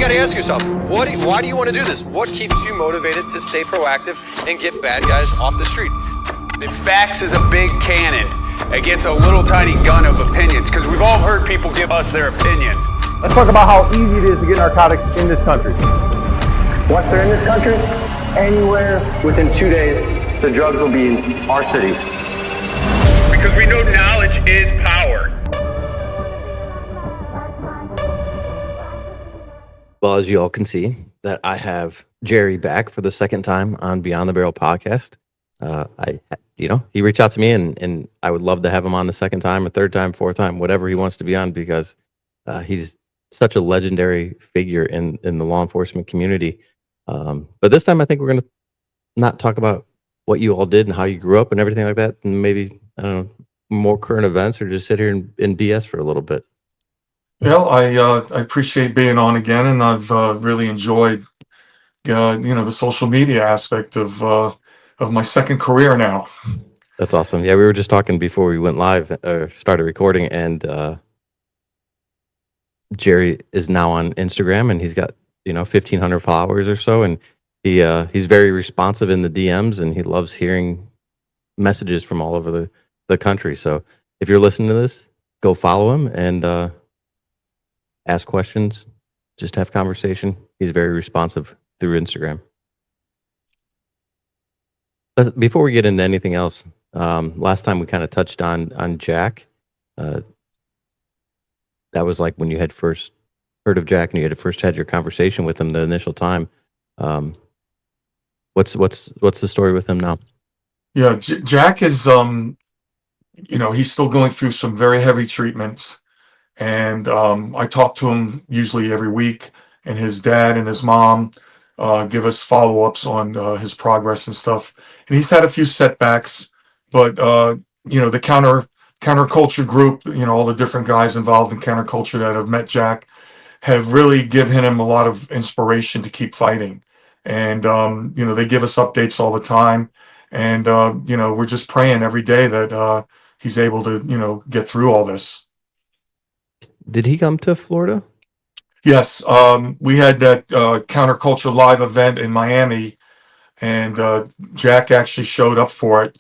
got to ask yourself, why do you want to do this? What keeps you motivated to stay proactive and get bad guys off the street? The facts is a big cannon against a little tiny gun of opinions, because we've all heard people give us their opinions. Let's talk about how easy it is to get narcotics in this country. Once they're in this country, anywhere within 2 days, the drugs will be in our cities. Because we know knowledge is power. Well, as you all can see, that I have Jerry back for the second time on Beyond the Barrel podcast. He reached out to me, and I would love to have him on the second time, or third time, fourth time, whatever he wants to be on, because he's such a legendary figure in the law enforcement community. But this time, I think we're going to not talk about what you all did and how you grew up and everything like that, and maybe, I don't know, more current events, or just sit here and BS for a little bit. Well, I appreciate being on again, and I've really enjoyed, the social media aspect of my second career now. That's awesome. Yeah, we were just talking before we went live or started recording, and Jerry is now on Instagram, and he's got 1,500 followers or so, and he's very responsive in the DMs, and he loves hearing messages from all over the country. So if you're listening to this, go follow him and ask questions, just have conversation. He's very responsive through Instagram. But before we get into anything else, last time we kind of touched on Jack. That was like when you had first heard of Jack and you had first had your conversation with him the initial time. What's the story with him now? Yeah, Jack is, he's still going through some very heavy treatments. And I talk to him usually every week, and his dad and his mom give us follow-ups on his progress and stuff. And he's had a few setbacks, but the counterculture group, all the different guys involved in counterculture that have met Jack have really given him a lot of inspiration to keep fighting. And they give us updates all the time, and we're just praying every day that he's able to get through all this. Did he come to Florida? Yes, we had that counterculture live event in Miami, and Jack actually showed up for it.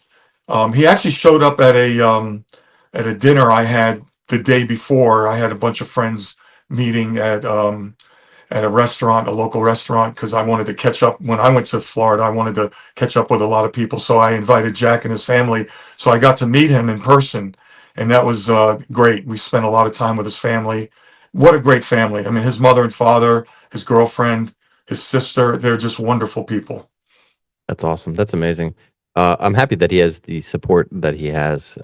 He actually showed up at a dinner I had the day before. I had a bunch of friends meeting at a restaurant, a local restaurant, because I wanted to catch up. When I went to Florida, I wanted to catch up with a lot of people, so I invited Jack and his family. So I got to meet him in person. And that was great. We spent a lot of time with his family. What a great family. I mean, his mother and father, his girlfriend, his sister, they're just wonderful people. That's awesome. That's amazing. I'm happy that he has the support that he has,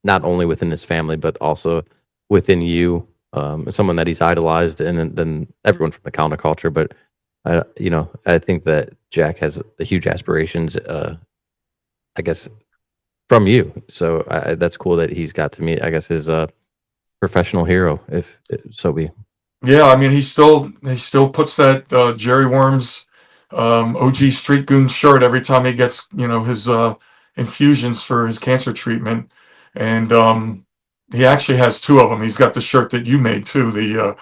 not only within his family, but also within you, someone that he's idolized, and then everyone from the counterculture. But, I think that Jack has huge aspirations, I guess, from you. So that's cool that he's got to meet, I guess, his professional hero, if so be. Yeah, I mean, he still puts that Jerry Wurms OG Street Goon shirt every time he gets his infusions for his cancer treatment, and he actually has two of them. He's got the shirt that you made too, OG.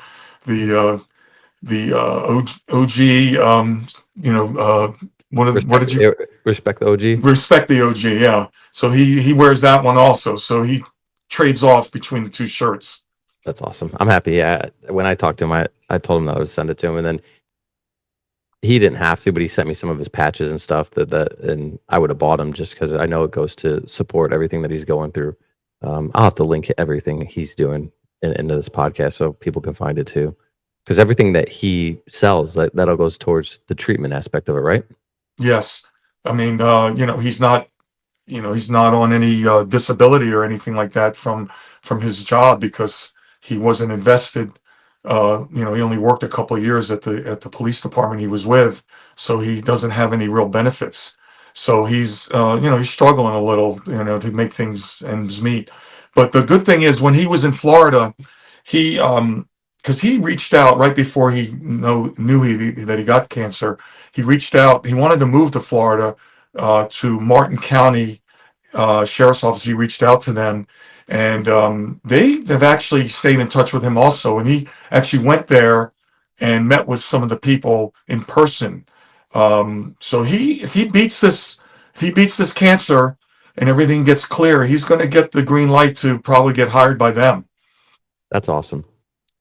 What did you respect the OG? Respect the OG, yeah. So he wears that one also. So he trades off between the two shirts. That's awesome. I'm happy. Yeah. When I talked to him, I told him that I would send it to him, and then he didn't have to, but he sent me some of his patches and stuff and I would have bought them just because I know it goes to support everything that he's going through. I'll have to link everything he's doing into this podcast so people can find it too, because everything that he sells, that'll goes towards the treatment aspect of it, right? Yes. I mean, he's not on any disability or anything like that from his job, because he wasn't invested. He only worked a couple of years at the police department he was with, so he doesn't have any real benefits. So he's struggling a little, to make things ends meet. But the good thing is, when he was in Florida, he because he reached out right before he knew that he got cancer. He reached out. He wanted to move to Florida, to Martin County Sheriff's Office. He reached out to them, and they have actually stayed in touch with him also. And he actually went there and met with some of the people in person. So if he beats this cancer and everything gets clear, he's going to get the green light to probably get hired by them. That's awesome.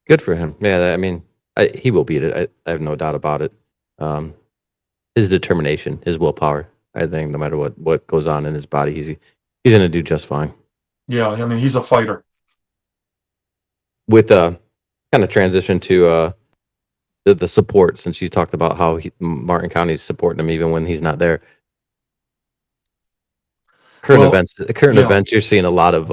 Good for him. Yeah, I mean, he will beat it. I have no doubt about it. His determination, his willpower. I think no matter what goes on in his body, he's going to do just fine. Yeah, I mean, he's a fighter. With kind of transition to the support, since you talked about how Martin County is supporting him even when he's not there. Current events, you're seeing a lot of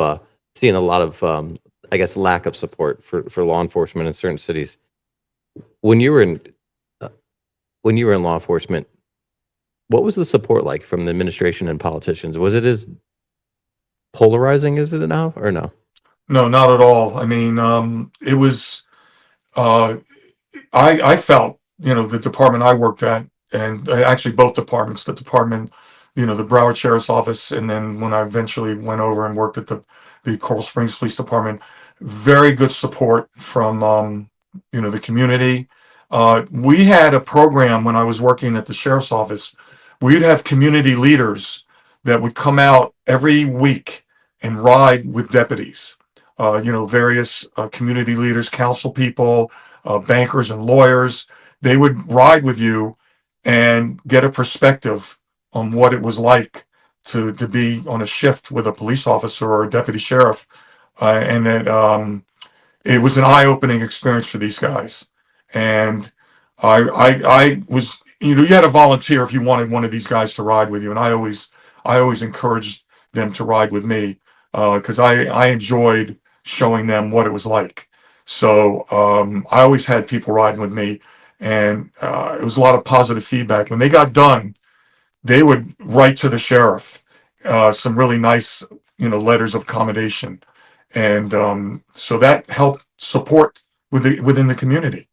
I guess lack of support for law enforcement in certain cities. When you were in law enforcement, what was the support like from the administration and politicians? Was it as polarizing as it now, or no? No, not at all. I mean, it was. I felt, the department I worked at, and actually both departments, the department, the Broward Sheriff's Office, and then when I eventually went over and worked at the Coral Springs Police Department, very good support from, the community. We had a program when I was working at the Sheriff's Office. We'd have community leaders that would come out every week and ride with deputies. Various community leaders, council people, bankers and lawyers. They would ride with you and get a perspective on what it was like to be on a shift with a police officer or a deputy sheriff. And it was an eye-opening experience for these guys. And I was, you had to volunteer if you wanted one of these guys to ride with you. And I always encouraged them to ride with me because I enjoyed showing them what it was like. So I always had people riding with me, and it was a lot of positive feedback. When they got done, they would write to the sheriff some really nice, letters of commendation, and so that helped support within the community.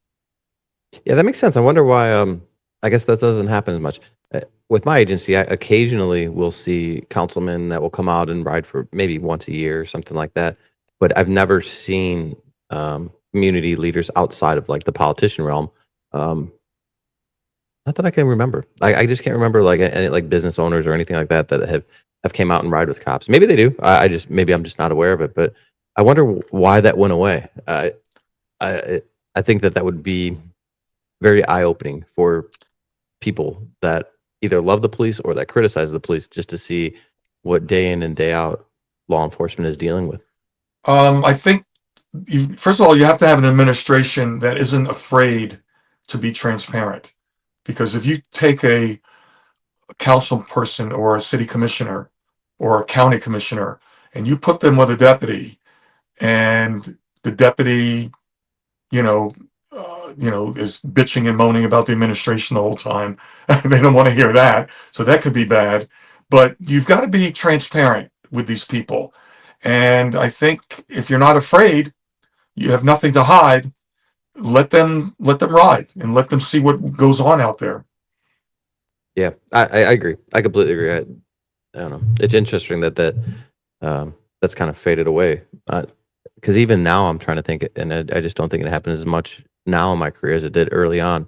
Yeah, that makes sense. I wonder why. I guess that doesn't happen as much. With my agency, I occasionally will see councilmen that will come out and ride for maybe once a year or something like that. But I've never seen community leaders outside of like the politician realm. Not that I can remember. I just can't remember like any like business owners or anything like that have came out and ride with cops. Maybe they do. Maybe I'm just not aware of it. But I wonder why that went away. I think that would be very eye opening for people that either love the police or that criticize the police, just to see what day in and day out law enforcement is dealing with. I think, first of all, you have to have an administration that isn't afraid to be transparent. Because if you take a council person or a city commissioner or a county commissioner and you put them with a deputy, and the deputy, is bitching and moaning about the administration the whole time, they don't want to hear that. So that could be bad. But you've got to be transparent with these people. And I think if you're not afraid, you have nothing to hide, let them ride and let them see what goes on out there. Yeah, I agree. I completely agree. I don't know. It's interesting that that's kind of faded away. Because even now I'm trying to think, and I just don't think it happened as much now in my career as it did early on.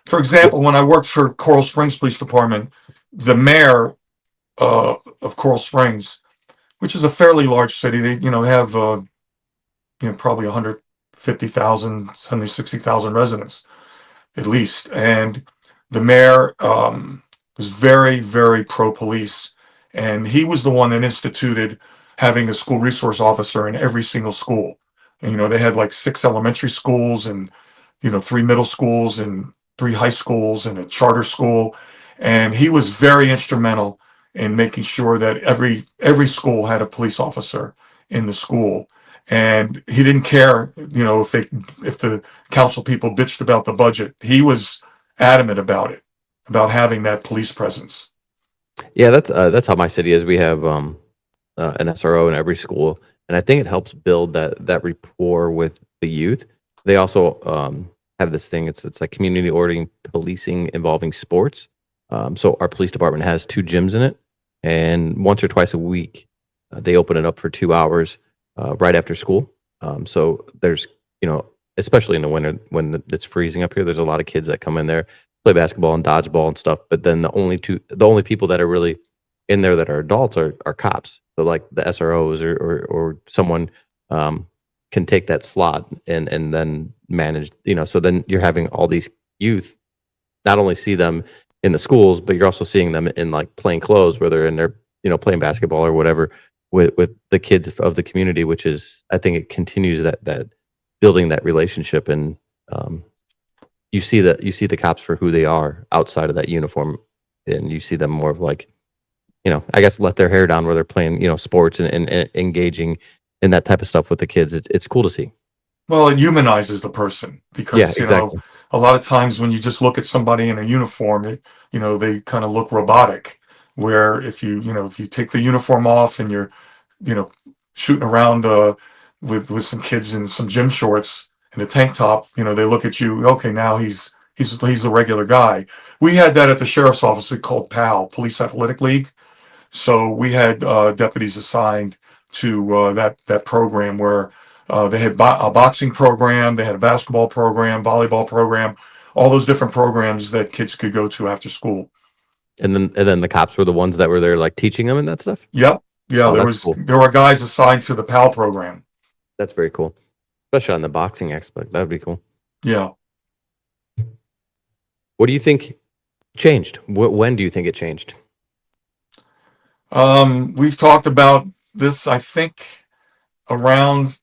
For example, when I worked for Coral Springs Police Department, the mayor of Coral Springs, which is a fairly large city, they have probably 150,000, 160,000 residents at least, and the mayor was very, very pro-police, and he was the one that instituted having a school resource officer in every single school. And they had like 6 elementary schools and 3 middle schools and 3 high schools and a charter school, and he was very instrumental in making sure that every school had a police officer in the school. And he didn't care, if the council people bitched about the budget. He was adamant about it, about having that police presence. Yeah, that's how my city is. We have an SRO in every school, and I think it helps build that rapport with the youth. They also have this thing. It's like community ordering policing involving sports. So our police department has 2 gyms in it, and once or twice a week they open it up for 2 hours right after school. So there's especially in the winter when it's freezing up here. There's a lot of kids that come in there, play basketball and dodgeball and stuff. But then the only people that are really in there that are adults are cops. So like the SROs or someone can take that slot and then manage. So then you're having all these youth not only see them in the schools, but you're also seeing them in like plain clothes where they're in there, playing basketball or whatever with the kids of the community, which is, I think it continues that building that relationship. And you see the cops for who they are outside of that uniform, and you see them more of like, I guess let their hair down where they're playing, sports and engaging in that type of stuff with the kids. It's cool to see. Well, it humanizes the person because, Yeah, exactly. a lot of times when you just look at somebody in a uniform, they kind of look robotic. Where if you take the uniform off and you're, shooting around with some kids in some gym shorts and a tank top, they look at you. Okay, now he's a regular guy. We had that at the sheriff's office called PAL, Police Athletic League. So we had deputies assigned to that program where they had a boxing program, they had a basketball program, volleyball program, all those different programs that kids could go to after school. And then the cops were the ones that were there like teaching them and that stuff. Yep. Yeah, Oh, that's cool. there were guys assigned to the PAL program. That's very cool, especially on the boxing aspect. That would be cool. Yeah. What do you think changed? When do you think it changed? We've talked about this, I think, around,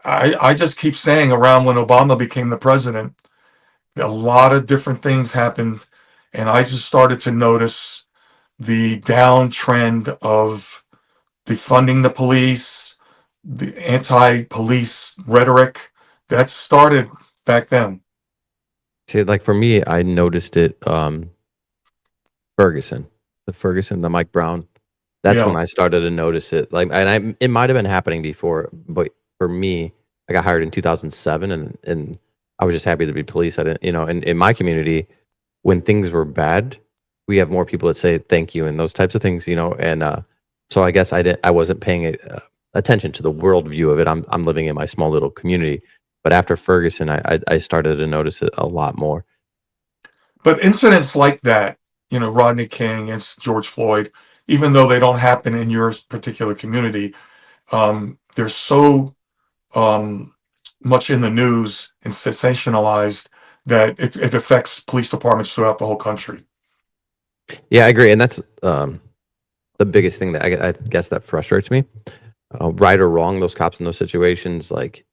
I just keep saying around when Obama became the president, a lot of different things happened. And I just started to notice the downtrend of defunding the police, the anti-police rhetoric that started back then. See, like for me, I noticed it. Ferguson, the Mike Brown. That's Yeah. when I started to notice it. Like, and it might have been happening before, but for me, I got hired in 2007, and I was just happy to be police. I didn't, and in my community, when things were bad, we have more people that say thank you and those types of things, and so I guess I wasn't paying attention to the worldview of it. I'm living in my small little community, but after Ferguson, I started to notice it a lot more. But incidents like that, Rodney King and George Floyd, even though they don't happen in your particular community, they're so much in the news and sensationalized that it affects police departments throughout the whole country. Yeah, I agree, and that's the biggest thing that I guess that frustrates me. Right or wrong, those cops in those situations, like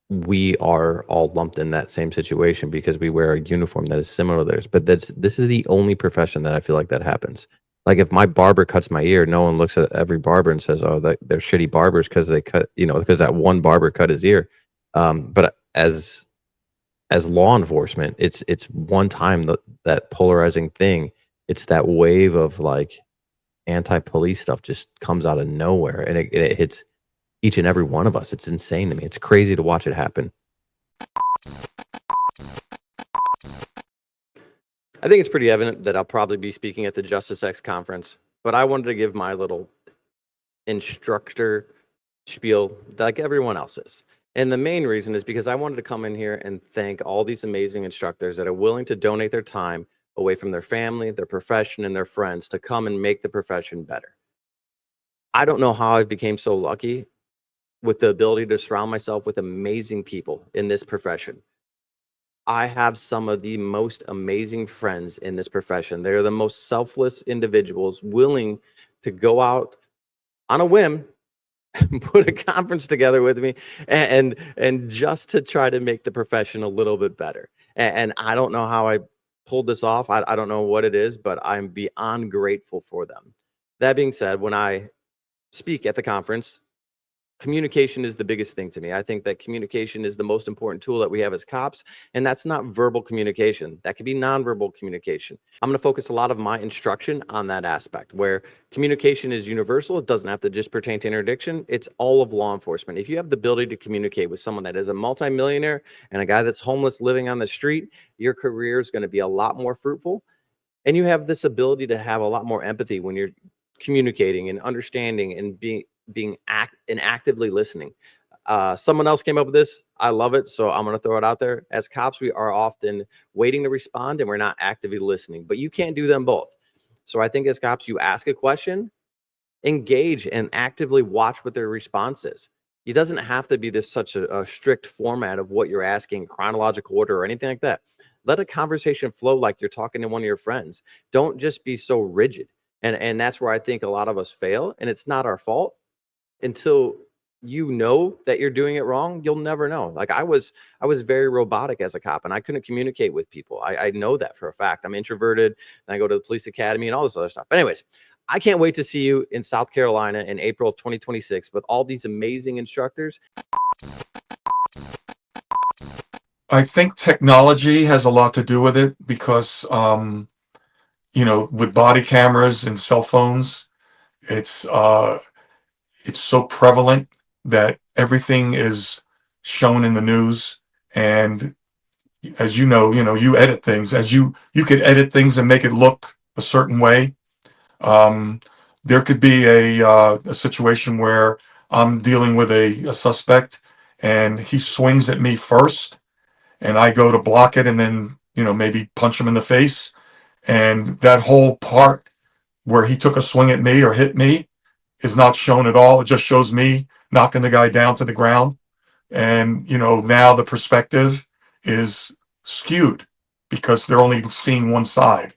we are all lumped in that same situation because we wear a uniform that is similar to theirs. But this is the only profession that I feel like that happens. Like if my barber cuts my ear, no one looks at every barber and says, "Oh, they're shitty barbers because they cut," because that one barber cut his ear. But as law enforcement, it's one time that polarizing thing. It's that wave of like anti-police stuff just comes out of nowhere, and it hits each and every one of us. It's insane to me. It's crazy to watch it happen. I think it's pretty evident that I'll probably be speaking at the Justice X conference, but I wanted to give my little instructor spiel like everyone else is. And the main reason is because I wanted to come in here and thank all these amazing instructors that are willing to donate their time away from their family, their profession, and their friends to come and make the profession better. I don't know how I became so lucky with the ability to surround myself with amazing people in this profession. I have some of the most amazing friends in this profession. They're the most selfless individuals willing to go out on a whim and put a conference together with me and just to try to make the profession a little bit better. And I don't know how I pulled this off. I don't know what it is, but I'm beyond grateful for them. That being said, when I speak at the conference, communication is the biggest thing to me. I think that communication is the most important tool that we have as cops, and that's not verbal communication. That could be nonverbal communication. I'm going to focus a lot of my instruction on that aspect, where communication is universal. It doesn't have to just pertain to interdiction. It's all of law enforcement. If you have the ability to communicate with someone that is a multimillionaire and a guy that's homeless living on the street, your career is going to be a lot more fruitful. And you have this ability to have a lot more empathy when you're communicating and understanding and being actively listening. Someone else came up with this. I love it, so I'm going to throw it out there. As cops, we are often waiting to respond, and we're not actively listening. But you can't do them both. So I think as cops, you ask a question, engage, and actively watch what their response is. It doesn't have to be this such a strict format of what you're asking, chronological order, or anything like that. Let a conversation flow like you're talking to one of your friends. Don't just be so rigid. And that's where I think a lot of us fail, and it's not our fault until you know that you're doing it wrong. You'll never know. Like I was very robotic as a cop, and I couldn't communicate with people. I know that for a fact. I'm introverted, and I go to the police academy and all this other stuff. But anyways, I can't wait to see you in South Carolina in April of 2026 with all these amazing instructors. I think technology has a lot to do with it because, with body cameras and cell phones, it's so prevalent that everything is shown in the news. And as you edit things, as you could edit things and make it look a certain way. There could be a situation where I'm dealing with a suspect and he swings at me first and I go to block it and then, maybe punch him in the face. And that whole part where he took a swing at me or hit me is not shown at all. It just shows me knocking the guy down to the ground. And, now the perspective is skewed because they're only seeing one side.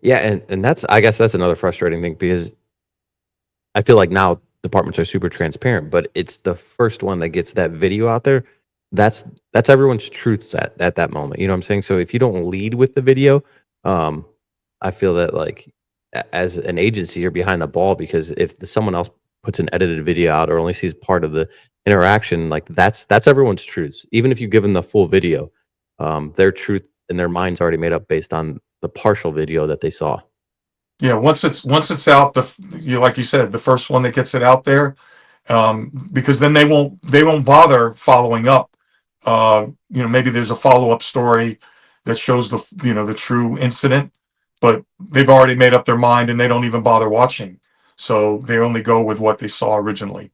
Yeah, and I guess that's another frustrating thing because I feel like now departments are super transparent, but it's the first one that gets that video out there. That's everyone's truths at that moment. You know what I'm saying? So if you don't lead with the video, I feel that like as an agency, you're behind the ball because if someone else puts an edited video out or only sees part of the interaction, like that's everyone's truths. Even if you give them the full video, their truth in their mind's already made up based on the partial video that they saw. Yeah, once it's out, like you said, the first one that gets it out there, because then they won't bother following up. Maybe there's a follow-up story that shows the true incident, but they've already made up their mind and they don't even bother watching. So they only go with what they saw originally.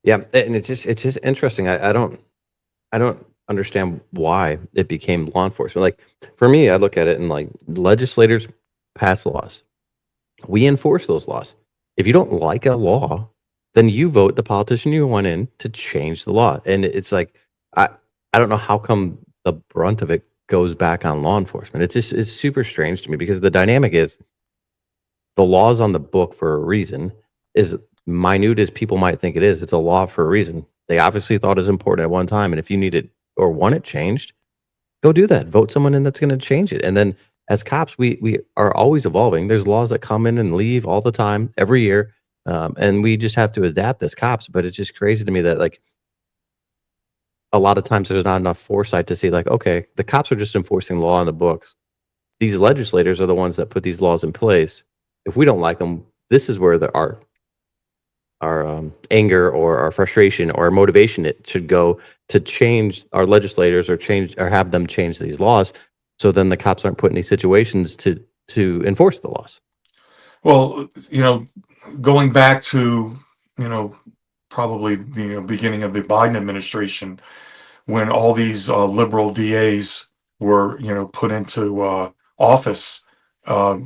Yeah, and it's just interesting. I don't understand why it became law enforcement. Like for me, I look at it and like legislators pass laws. We enforce those laws. If you don't like a law, then you vote the politician you want in to change the law. And it's like I don't know how come the brunt of it goes back on law enforcement. It's super strange to me because the dynamic is the law's on the book for a reason. As minute as people might think it is, it's a law for a reason. They obviously thought it was important at one time, and if you need it or want it changed, go do that. Vote someone in that's going to change it. And then as cops, we are always evolving. There's laws that come in and leave all the time, every year, and we just have to adapt as cops. But it's just crazy to me that like a lot of times there's not enough foresight to see like, okay, the cops are just enforcing law on the books. These legislators are the ones that put these laws in place. If we don't like them, this is where our anger or our frustration or our motivation it should go to change our legislators or have them change these laws. So then the cops aren't put in these situations to enforce the laws. Well, going back to, probably the beginning of the Biden administration, when all these liberal DAs were, put into office, a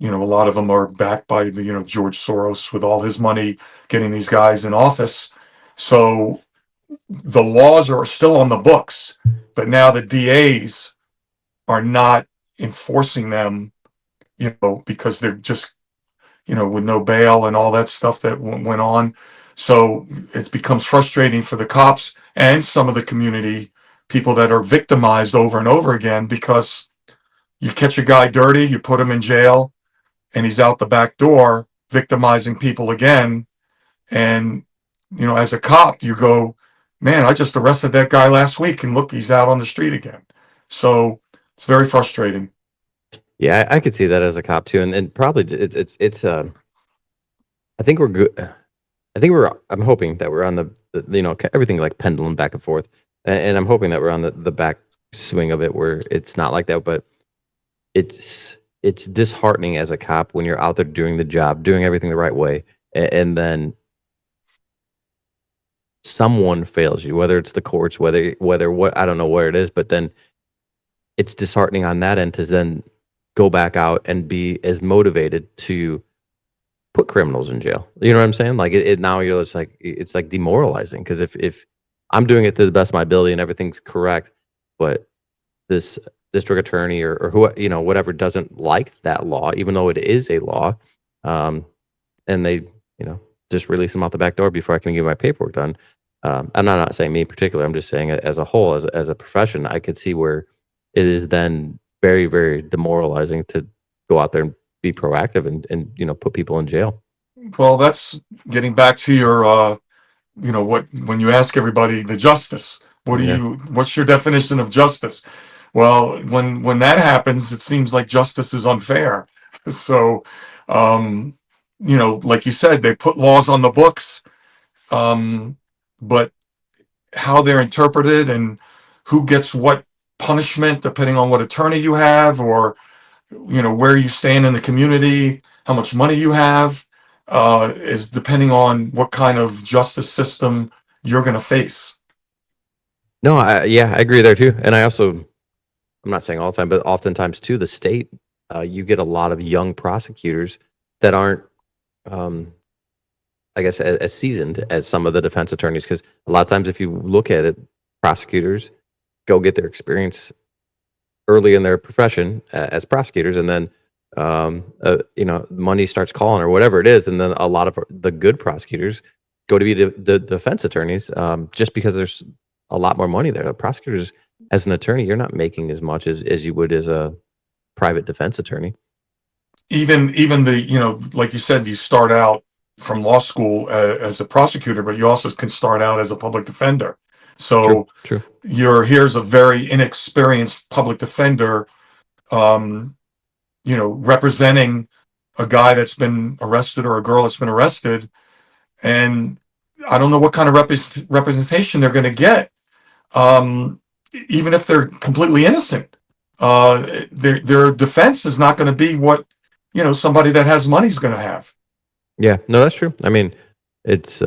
lot of them are backed by the, George Soros with all his money getting these guys in office. So the laws are still on the books, but now the DAs are not enforcing them, because they're just, with no bail and all that stuff that went on. So it becomes frustrating for the cops and some of the community people that are victimized over and over again, because you catch a guy dirty, you put him in jail, and he's out the back door victimizing people again. And, as a cop, you go, man, I just arrested that guy last week and look, he's out on the street again. So it's very frustrating. Yeah, I could see that as a cop too, and probably it's. I think we're good. I'm hoping that we're on the everything like pendulum back and forth, and I'm hoping that we're on the back swing of it where it's not like that. But it's disheartening as a cop when you're out there doing the job, doing everything the right way, and then someone fails you, whether it's the courts, whether what, I don't know where it is, but then it's disheartening on that end to then go back out and be as motivated to put criminals in jail. You know what I'm saying? Like it now you're just like, it's like demoralizing, because if I'm doing it to the best of my ability and everything's correct, but this district attorney or who, you know, whatever, doesn't like that law, even though it is a law, and they, you know, just release them out the back door before I can get my paperwork done. I'm not saying me in particular. I'm just saying as a whole, as a profession, I could see where it is then very, very demoralizing to go out there and be proactive and you know, put people in jail. Well, that's getting back to your, you know, what, when you ask everybody the justice, Yeah. what's your definition of justice? Well, when that happens, it seems like justice is unfair. So, you know, like you said, they put laws on the books, but how they're interpreted and who gets what punishment, depending on what attorney you have, or, you know, where you stand in the community, how much money you have, is depending on what kind of justice system you're going to face. No, yeah, I agree there too. And I also, I'm not saying all the time, but oftentimes too, the state, you get a lot of young prosecutors that aren't, I guess, as seasoned as some of the defense attorneys. Because a lot of times, if you look at it, prosecutors go get their experience early in their profession as prosecutors, and then you know, money starts calling or whatever it is, and then a lot of the good prosecutors go to be the defense attorneys, just because there's a lot more money there. The prosecutors, as an attorney, you're not making as much as you would as a private defense attorney. Even the, you know, like you said, you start out from law school as a prosecutor, but you also can start out as a public defender. So True. here's a very inexperienced public defender, you know, representing a guy that's been arrested or a girl that's been arrested, and I don't know what kind of representation they're going to get, even if they're completely innocent. Their defense is not going to be what, you know, somebody that has money is going to have. Yeah, no, that's true. I mean, it's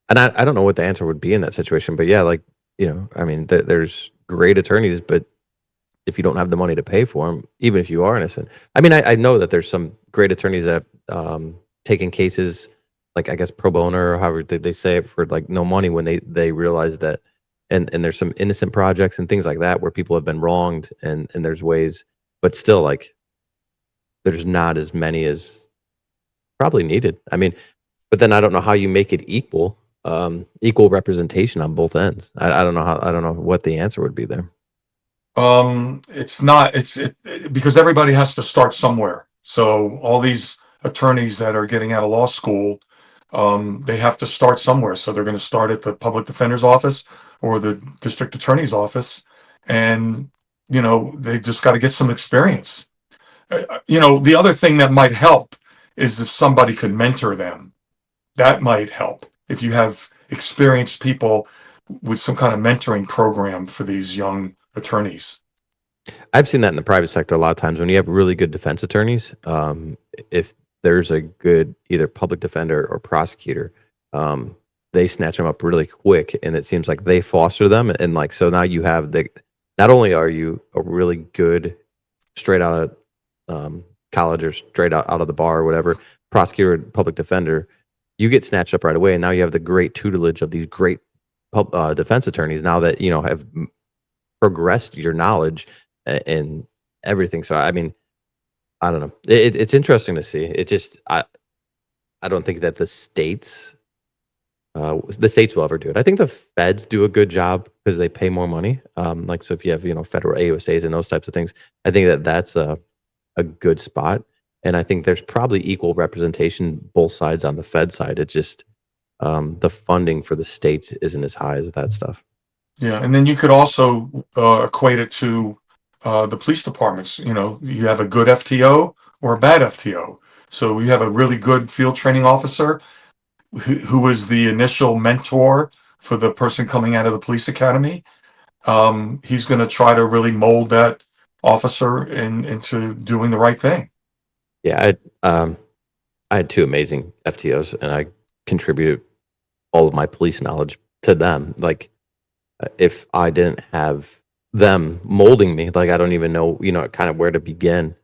and I don't know what the answer would be in that situation, but yeah, like, you know, I mean, there's great attorneys, but if you don't have the money to pay for them, even if you are innocent, I mean, I know that there's some great attorneys that have taken cases, like, I guess, pro bono, or however they say it, for like no money, when they realize that, and there's some innocent projects and things like that where people have been wronged, and there's ways, but still, like, there's not as many as probably needed. I mean, but then I don't know how you make it equal representation on both ends. I don't know what the answer would be there. It's not, because everybody has to start somewhere. So all these attorneys that are getting out of law school, they have to start somewhere. So they're going to start at the public defender's office or the district attorney's office. And, you know, they just got to get some experience. You know, the other thing that might help is if somebody could mentor them. That might help. If you have experienced people with some kind of mentoring program for these young attorneys. I've seen that in the private sector a lot of times when you have really good defense attorneys. If there's a good either public defender or prosecutor, they snatch them up really quick, and it seems like they foster them. And like, so now you have not only are you a really good straight out of college or straight out of the bar or whatever prosecutor, public defender, you get snatched up right away, and now you have the great tutelage of these great defense attorneys now that, you know, have progressed your knowledge and everything. So I mean, I don't know. It's interesting to see. It just, I don't think that the states will ever do it. I think the feds do a good job because they pay more money. Like, so if you have, you know, federal AUSAs and those types of things, I think that that's a good spot. And I think there's probably equal representation both sides on the Fed side. It's just the funding for the states isn't as high as that stuff. Yeah, and then you could also equate it to the police departments. You know, you have a good FTO or a bad FTO. So we have a really good field training officer who is the initial mentor for the person coming out of the police academy. He's going to try to really mold that officer into doing the right thing. Yeah, I had two amazing FTOs, and I contributed all of my police knowledge to them. Like if I didn't have them molding me, like I don't even know, kind of where to begin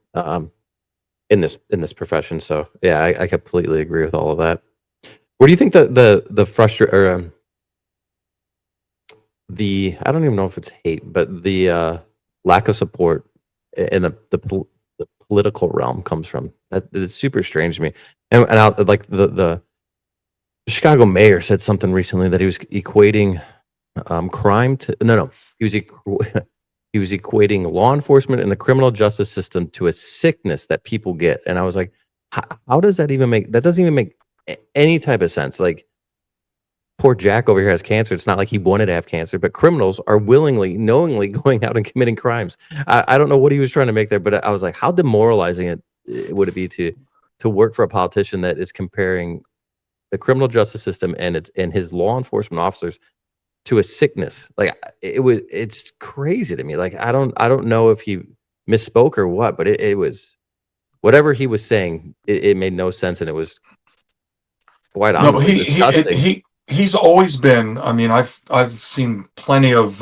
in this profession. So yeah, I completely agree with all of that. What do you think the frustration or the I don't even know if it's hate, but the lack of support in the political realm comes from? That is super strange to me. And like the Chicago mayor said something recently that he was equating crime to he was he was equating law enforcement and the criminal justice system to a sickness that people get, and I was like, how does that even make? That doesn't even make any type of sense. Like, poor Jack over here has cancer. It's not like he wanted to have cancer, but criminals are willingly, knowingly going out and committing crimes. I don't know what he was trying to make there, but I was like, how demoralizing would it be to work for a politician that is comparing the criminal justice system and his law enforcement officers to a sickness? Like it's crazy to me. Like I don't know if he misspoke or what, but it was whatever he was saying. It made no sense, and it was quite No, but honestly disgusting. he's always been. I mean, I've seen plenty of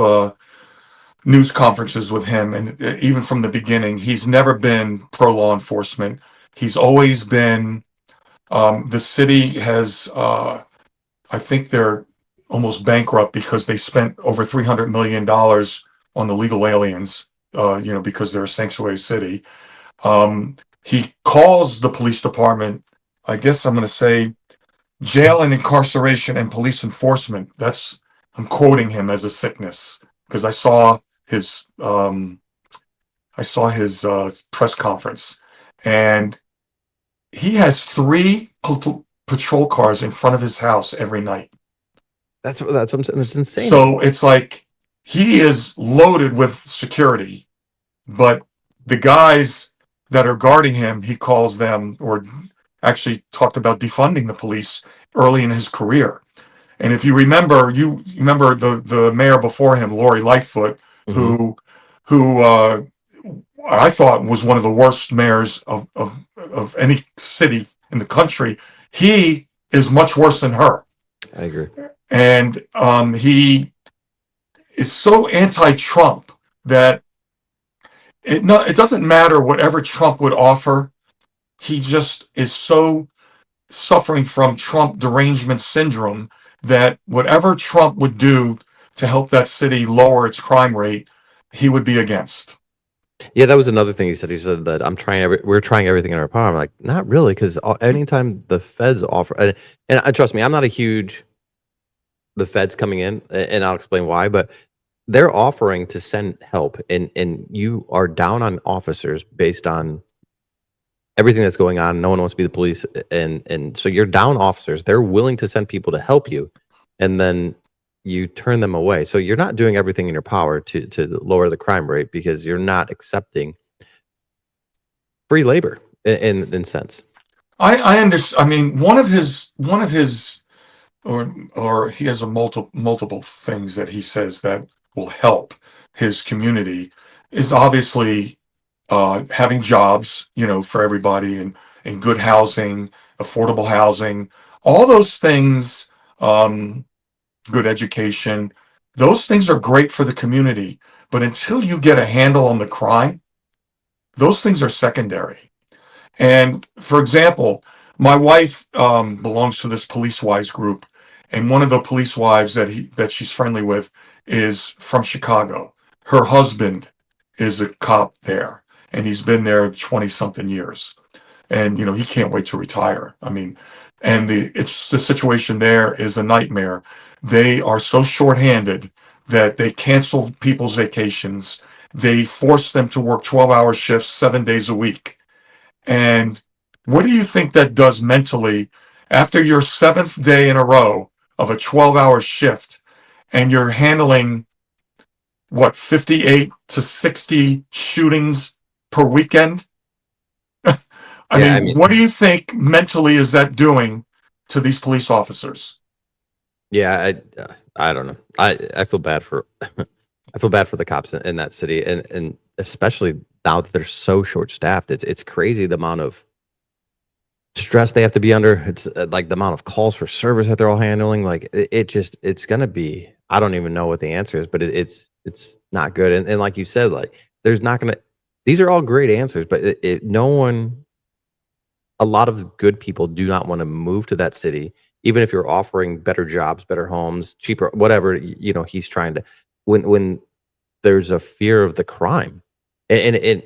news conferences with him, and even from the beginning, he's never been pro law enforcement. He's always been. The city has. I think they're almost bankrupt because they spent over $300 million on the legal aliens. Because they're a sanctuary city. He calls the police department. I guess I'm going to say jail and incarceration and police enforcement. I'm quoting him as a sickness because I saw his press conference, and he has 3 patrol cars in front of his house every night. That's what I'm saying. That's insane. So it's like he is loaded with security, but the guys that are guarding him, he calls them, or actually talked about defunding the police early in his career. And if you remember, the mayor before him, Lori Lightfoot, Mm-hmm. who I thought was one of the worst mayors of any city in the country. He is much worse than her. I agree. And he is so anti-Trump that it doesn't matter whatever Trump would offer. He just is so suffering from Trump derangement syndrome that whatever Trump would do to help that city lower its crime rate, he would be against. Yeah, that was another thing he said. He said that we're trying everything in our power. I'm like, not really, because anytime the feds offer, and trust me, I'm not a huge the feds coming in, and I'll explain why, but they're offering to send help, and you are down on officers based on everything that's going on. No one wants to be the police, and so you're down officers. They're willing to send people to help you, and then you turn them away. So you're not doing everything in your power to lower the crime rate because you're not accepting free labor in sense. I understand. I mean, one of his or he has a multiple things that he says that will help his community is obviously having jobs, for everybody, and good housing, affordable housing, all those things, good education. Those things are great for the community, but until you get a handle on the crime, those things are secondary. And for example, my wife belongs to this police wives group, and one of the police wives that she's friendly with is from Chicago. Her husband is a cop there, and he's been there 20 something years. And he can't wait to retire. I mean, and the situation there is a nightmare. They are so shorthanded that they cancel people's vacations. They force them to work 12-hour shifts 7 days a week. And what do you think that does mentally after your 7th day in a row of a 12-hour shift, and you're handling 58 to 60 shootings per weekend? I mean, what do you think mentally is that doing to these police officers? Yeah, I don't know. I feel bad for I feel bad for the cops in that city, and especially now that they're so short staffed. It's crazy the amount of stress they have to be under. It's like the amount of calls for service that they're all handling. Like it's gonna be. I don't even know what the answer is, but it's not good. And like you said, like there's not gonna. These are all great answers, but no one. A lot of good people do not want to move to that city, even if you're offering better jobs, better homes, cheaper, whatever. He's trying to. When there's a fear of the crime, and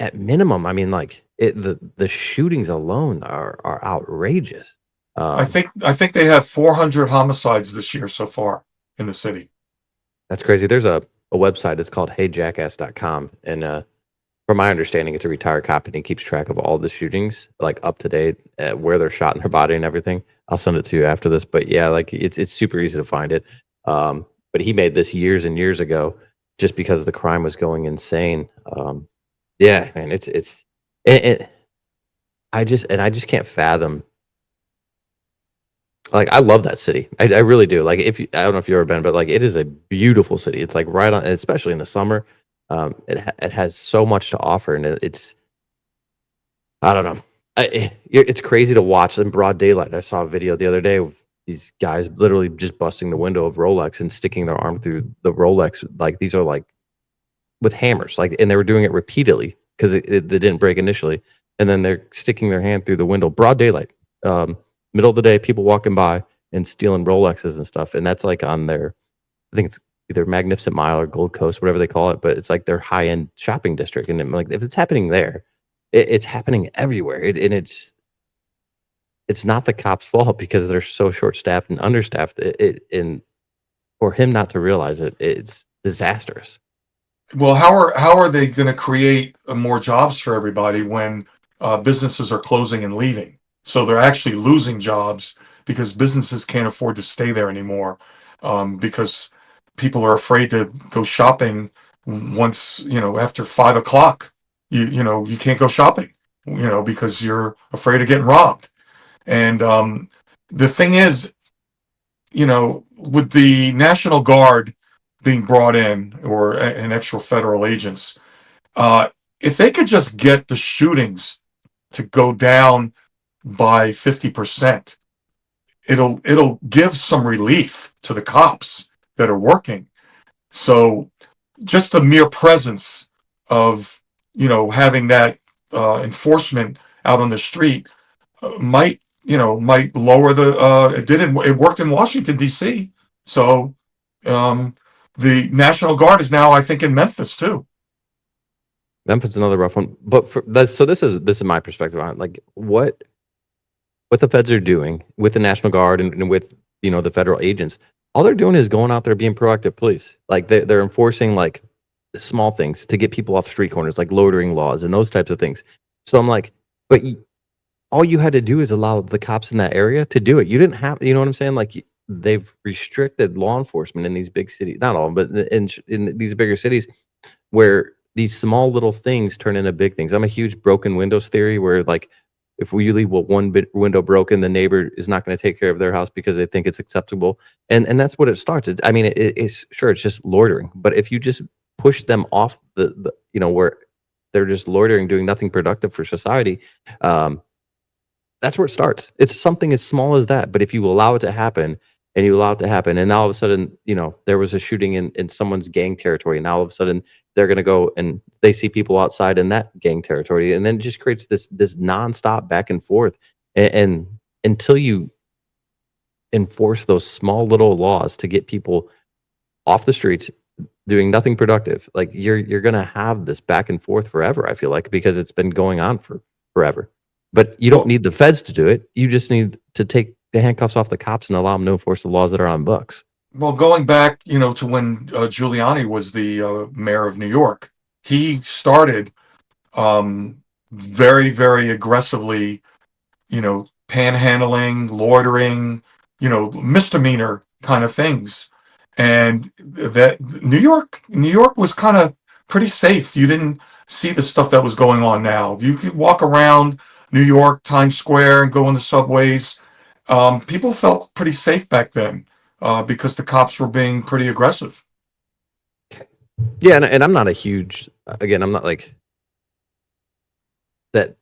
at minimum, I mean, like the shootings alone are outrageous. I think they have 400 homicides this year so far in the city. That's crazy. There's a website. It's called heyjackass.com. And from my understanding, it's a retired cop and he keeps track of all the shootings, like up to date, where they're shot in their body and everything. I'll send it to you after this. But yeah, like it's super easy to find it. But he made this years and years ago just because the crime was going insane. Yeah, man, I just can't fathom. Like I love that city. I really do. Like I don't know if you've ever been, but like it is a beautiful city. It's like right on, especially in the summer. It has so much to offer, and it's I don't know. It's crazy to watch in broad daylight. I saw a video the other day of these guys literally just busting the window of Rolex and sticking their arm through the Rolex. Like these are like with hammers, like, and they were doing it repeatedly because they didn't break initially, and then they're sticking their hand through the window, broad daylight. Middle of the day, people walking by and stealing Rolexes and stuff. And that's like on their, I think it's either Magnificent Mile or Gold Coast, whatever they call it, but it's like their high end shopping district. And like, if it's happening there, it's happening everywhere. And it's not the cops' fault because they're so short staffed and understaffed. And for him not to realize it, it's disastrous. Well, how are they going to create more jobs for everybody when businesses are closing and leaving? So they're actually losing jobs because businesses can't afford to stay there anymore, because people are afraid to go shopping once, after 5 o'clock. You can't go shopping, because you're afraid of getting robbed. And the thing is, with the National Guard being brought in and extra federal agents, if they could just get the shootings to go down by 50%, it'll give some relief to the cops that are working. So just the mere presence of having that enforcement out on the street might lower it worked in Washington D.C. So the National Guard is now, I think, in Memphis too. Memphis is another rough one, but this is my perspective on it. Like what the feds are doing with the National Guard and with the federal agents. All they're doing is going out there being proactive police. Like they're enforcing like small things to get people off street corners, like loitering laws and those types of things. So I'm like, but all you had to do is allow the cops in that area to do it. You didn't have, you know what I'm saying? Like they've restricted law enforcement in these big cities, not all, but in these bigger cities where these small little things turn into big things. I'm a huge broken windows theory where like if we leave one window broken, the neighbor is not going to take care of their house because they think it's acceptable. And that's what it starts. I mean, it's sure it's just loitering, but if you just push them off the where they're just loitering, doing nothing productive for society, that's where it starts. It's something as small as that. But if you allow it to happen and you allow it to happen, and now all of a sudden, there was a shooting in someone's gang territory, and now all of a sudden they're going to go and they see people outside in that gang territory, and then it just creates this nonstop back and forth. And until you enforce those small little laws to get people off the streets doing nothing productive, like you're going to have this back and forth forever. I feel like, because it's been going on for forever. But you don't need the feds to do it. You just need to take the handcuffs off the cops and allow them to enforce the laws that are on books. Well, going back, to when Giuliani was the mayor of New York, he started very, very aggressively, panhandling, loitering, misdemeanor kind of things. And that New York was kind of pretty safe. You didn't see the stuff that was going on now. You could walk around New York, Times Square, and go on the subways. People felt pretty safe back then because the cops were being pretty aggressive. Yeah, and I'm not a huge, again, I'm not like that.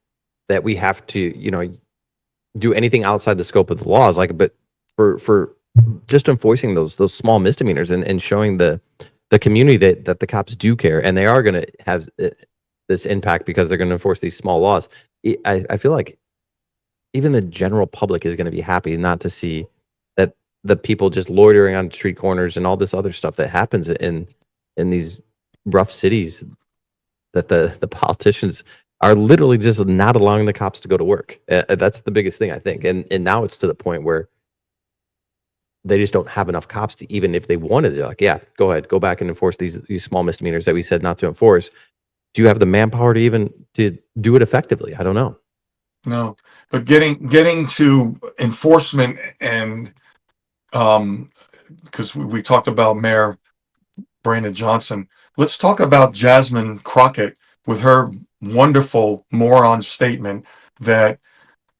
that we have to, do anything outside the scope of the laws. Like, but for just enforcing those small misdemeanors and showing the community that the cops do care, and they are going to have this impact because they're going to enforce these small laws. I feel like even the general public is going to be happy not to see that the people just loitering on street corners and all this other stuff that happens in these rough cities, that the politicians are literally just not allowing the cops to go to work. That's the biggest thing, I think. And now it's to the point where they just don't have enough cops to, even if they wanted to, like, yeah, go ahead, go back and enforce these small misdemeanors that we said not to enforce. Do you have the manpower to even to do it effectively? I don't know. No, but getting to enforcement, and because we talked about Mayor Brandon Johnson, let's talk about Jasmine Crockett with her wonderful moron statement that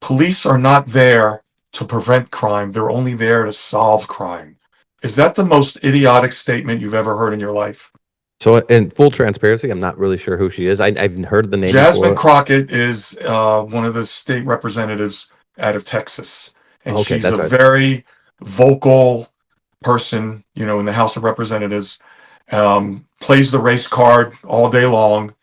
police are not there to prevent crime, they're only there to solve crime. Is that the most idiotic statement you've ever heard in your life? So, in full transparency, I'm not really sure who she is. I've heard the name Jasmine before. Crockett is one of the state representatives out of Texas, and Okay, she's that's a right. very vocal person, in the House of Representatives. Plays the race card all day long,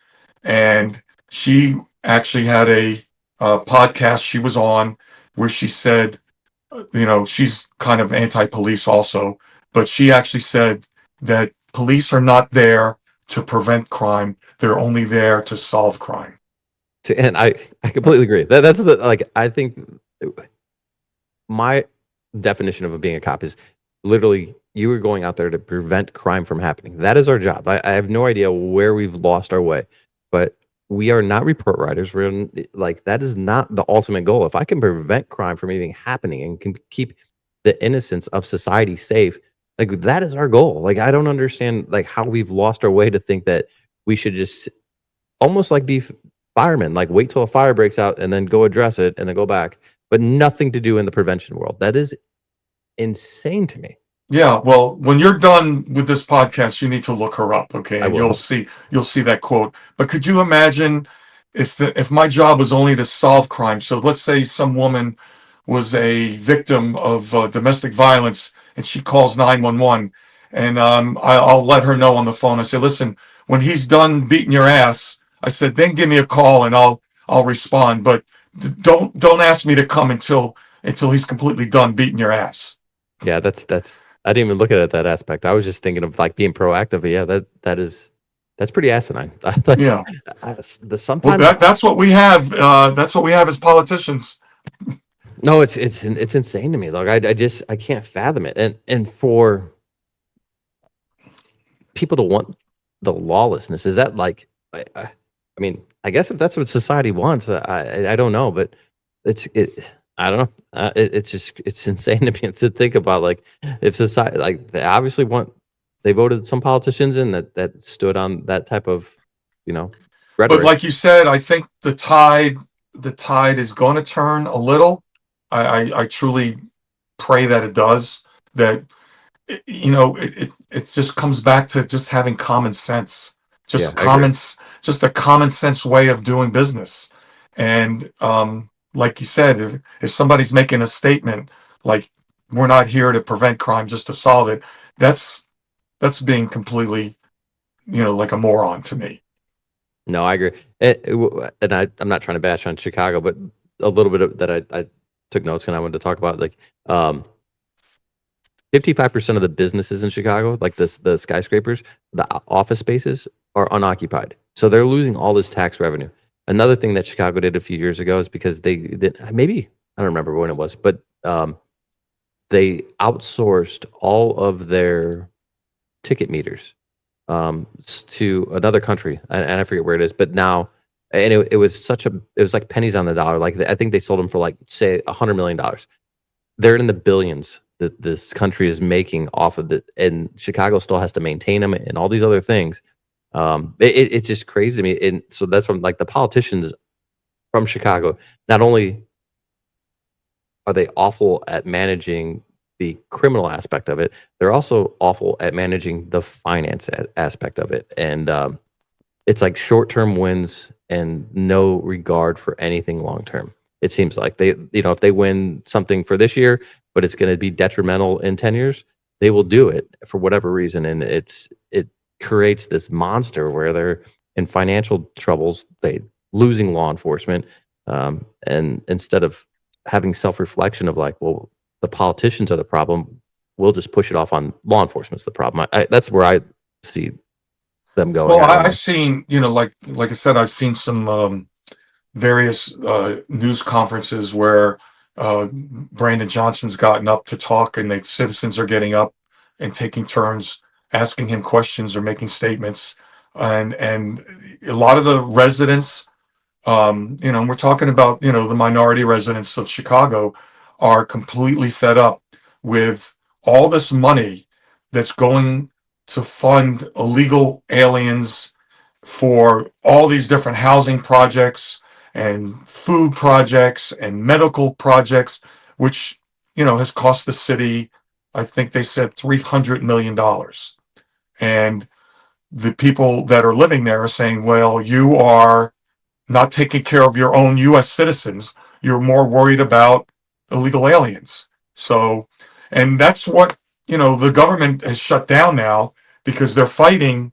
and she actually had a podcast she was on where she said, she's kind of anti-police also, but she actually said that police are not there to prevent crime, they're only there to solve crime. And I completely agree. That's I think my definition of being a cop is literally you are going out there to prevent crime from happening. That is our job. I have no idea where we've lost our way, but we are not report writers. That is not the ultimate goal. If I can prevent crime from even happening and can keep the innocence of society safe, that is our goal. I don't understand how we've lost our way to think that we should just almost be firemen, wait till a fire breaks out and then go address it and then go back, but nothing to do in the prevention world. That is insane to me. Yeah, well, when you're done with this podcast, you need to look her up, okay? I And will. you'll see that quote. But could you imagine if my job was only to solve crime? So let's say some woman was a victim of domestic violence, and she calls 911, and I'll let her know on the phone. I say, listen, when he's done beating your ass, I said, then give me a call and I'll respond. But don't ask me to come until he's completely done beating your ass. Yeah, that's I didn't even look at it that aspect. I was just thinking of being proactive. But yeah, that's pretty asimine. Yeah. Sometimes Well, that's what we have. That's what we have as politicians. no, it's insane to me. I can't fathom it. And for people to want the lawlessness, is that I mean, I guess if that's what society wants, I don't know, but I don't know. It's insane to me to think about if society they obviously they voted some politicians in that stood on that type of rhetoric. But like you said, I think the tide is going to turn a little. I truly pray that it does. That it just comes back to just having common sense, just just a common sense way of doing business. And like you said, if somebody's making a statement like we're not here to prevent crime, just to solve it, that's being completely like a moron to me. No, I agree. And I'm not trying to bash on Chicago, but a little bit of that I took notes and I wanted to talk about 55% of the businesses in Chicago, the skyscrapers, the office spaces are unoccupied. So they're losing all this tax revenue. Another thing that Chicago did a few years ago is because maybe I don't remember when it was, but they outsourced all of their ticket meters to another country, and I forget where it is, but now, and it was like pennies on the dollar. I think they sold them for say $100 million. They're in the billions that this country is making off of it, and Chicago still has to maintain them and all these other things. It's just crazy to me. And so that's from the politicians from Chicago, not only are they awful at managing the criminal aspect of it, they're also awful at managing the finance aspect of it. And it's like short-term wins and no regard for anything long-term. It seems like they, if they win something for this year, but it's going to be detrimental in 10 years, they will do it for whatever reason. And it creates this monster where they're in financial troubles, they losing law enforcement. And instead of having self-reflection of like, well, the politicians are the problem, we'll just push it off on law enforcement's the problem. That's where I see them going. Well, I've seen, like I said, I've seen some various news conferences where Brandon Johnson's gotten up to talk, and the citizens are getting up and taking turns asking him questions or making statements, and a lot of the residents, we're talking about, the minority residents of Chicago are completely fed up with all this money that's going to fund illegal aliens for all these different housing projects and food projects and medical projects, which, has cost the city, I think they said $300 million. And the people that are living there are saying, well, you are not taking care of your own U.S. citizens. You're more worried about illegal aliens. So, and that's what, the government has shut down now, because they're fighting.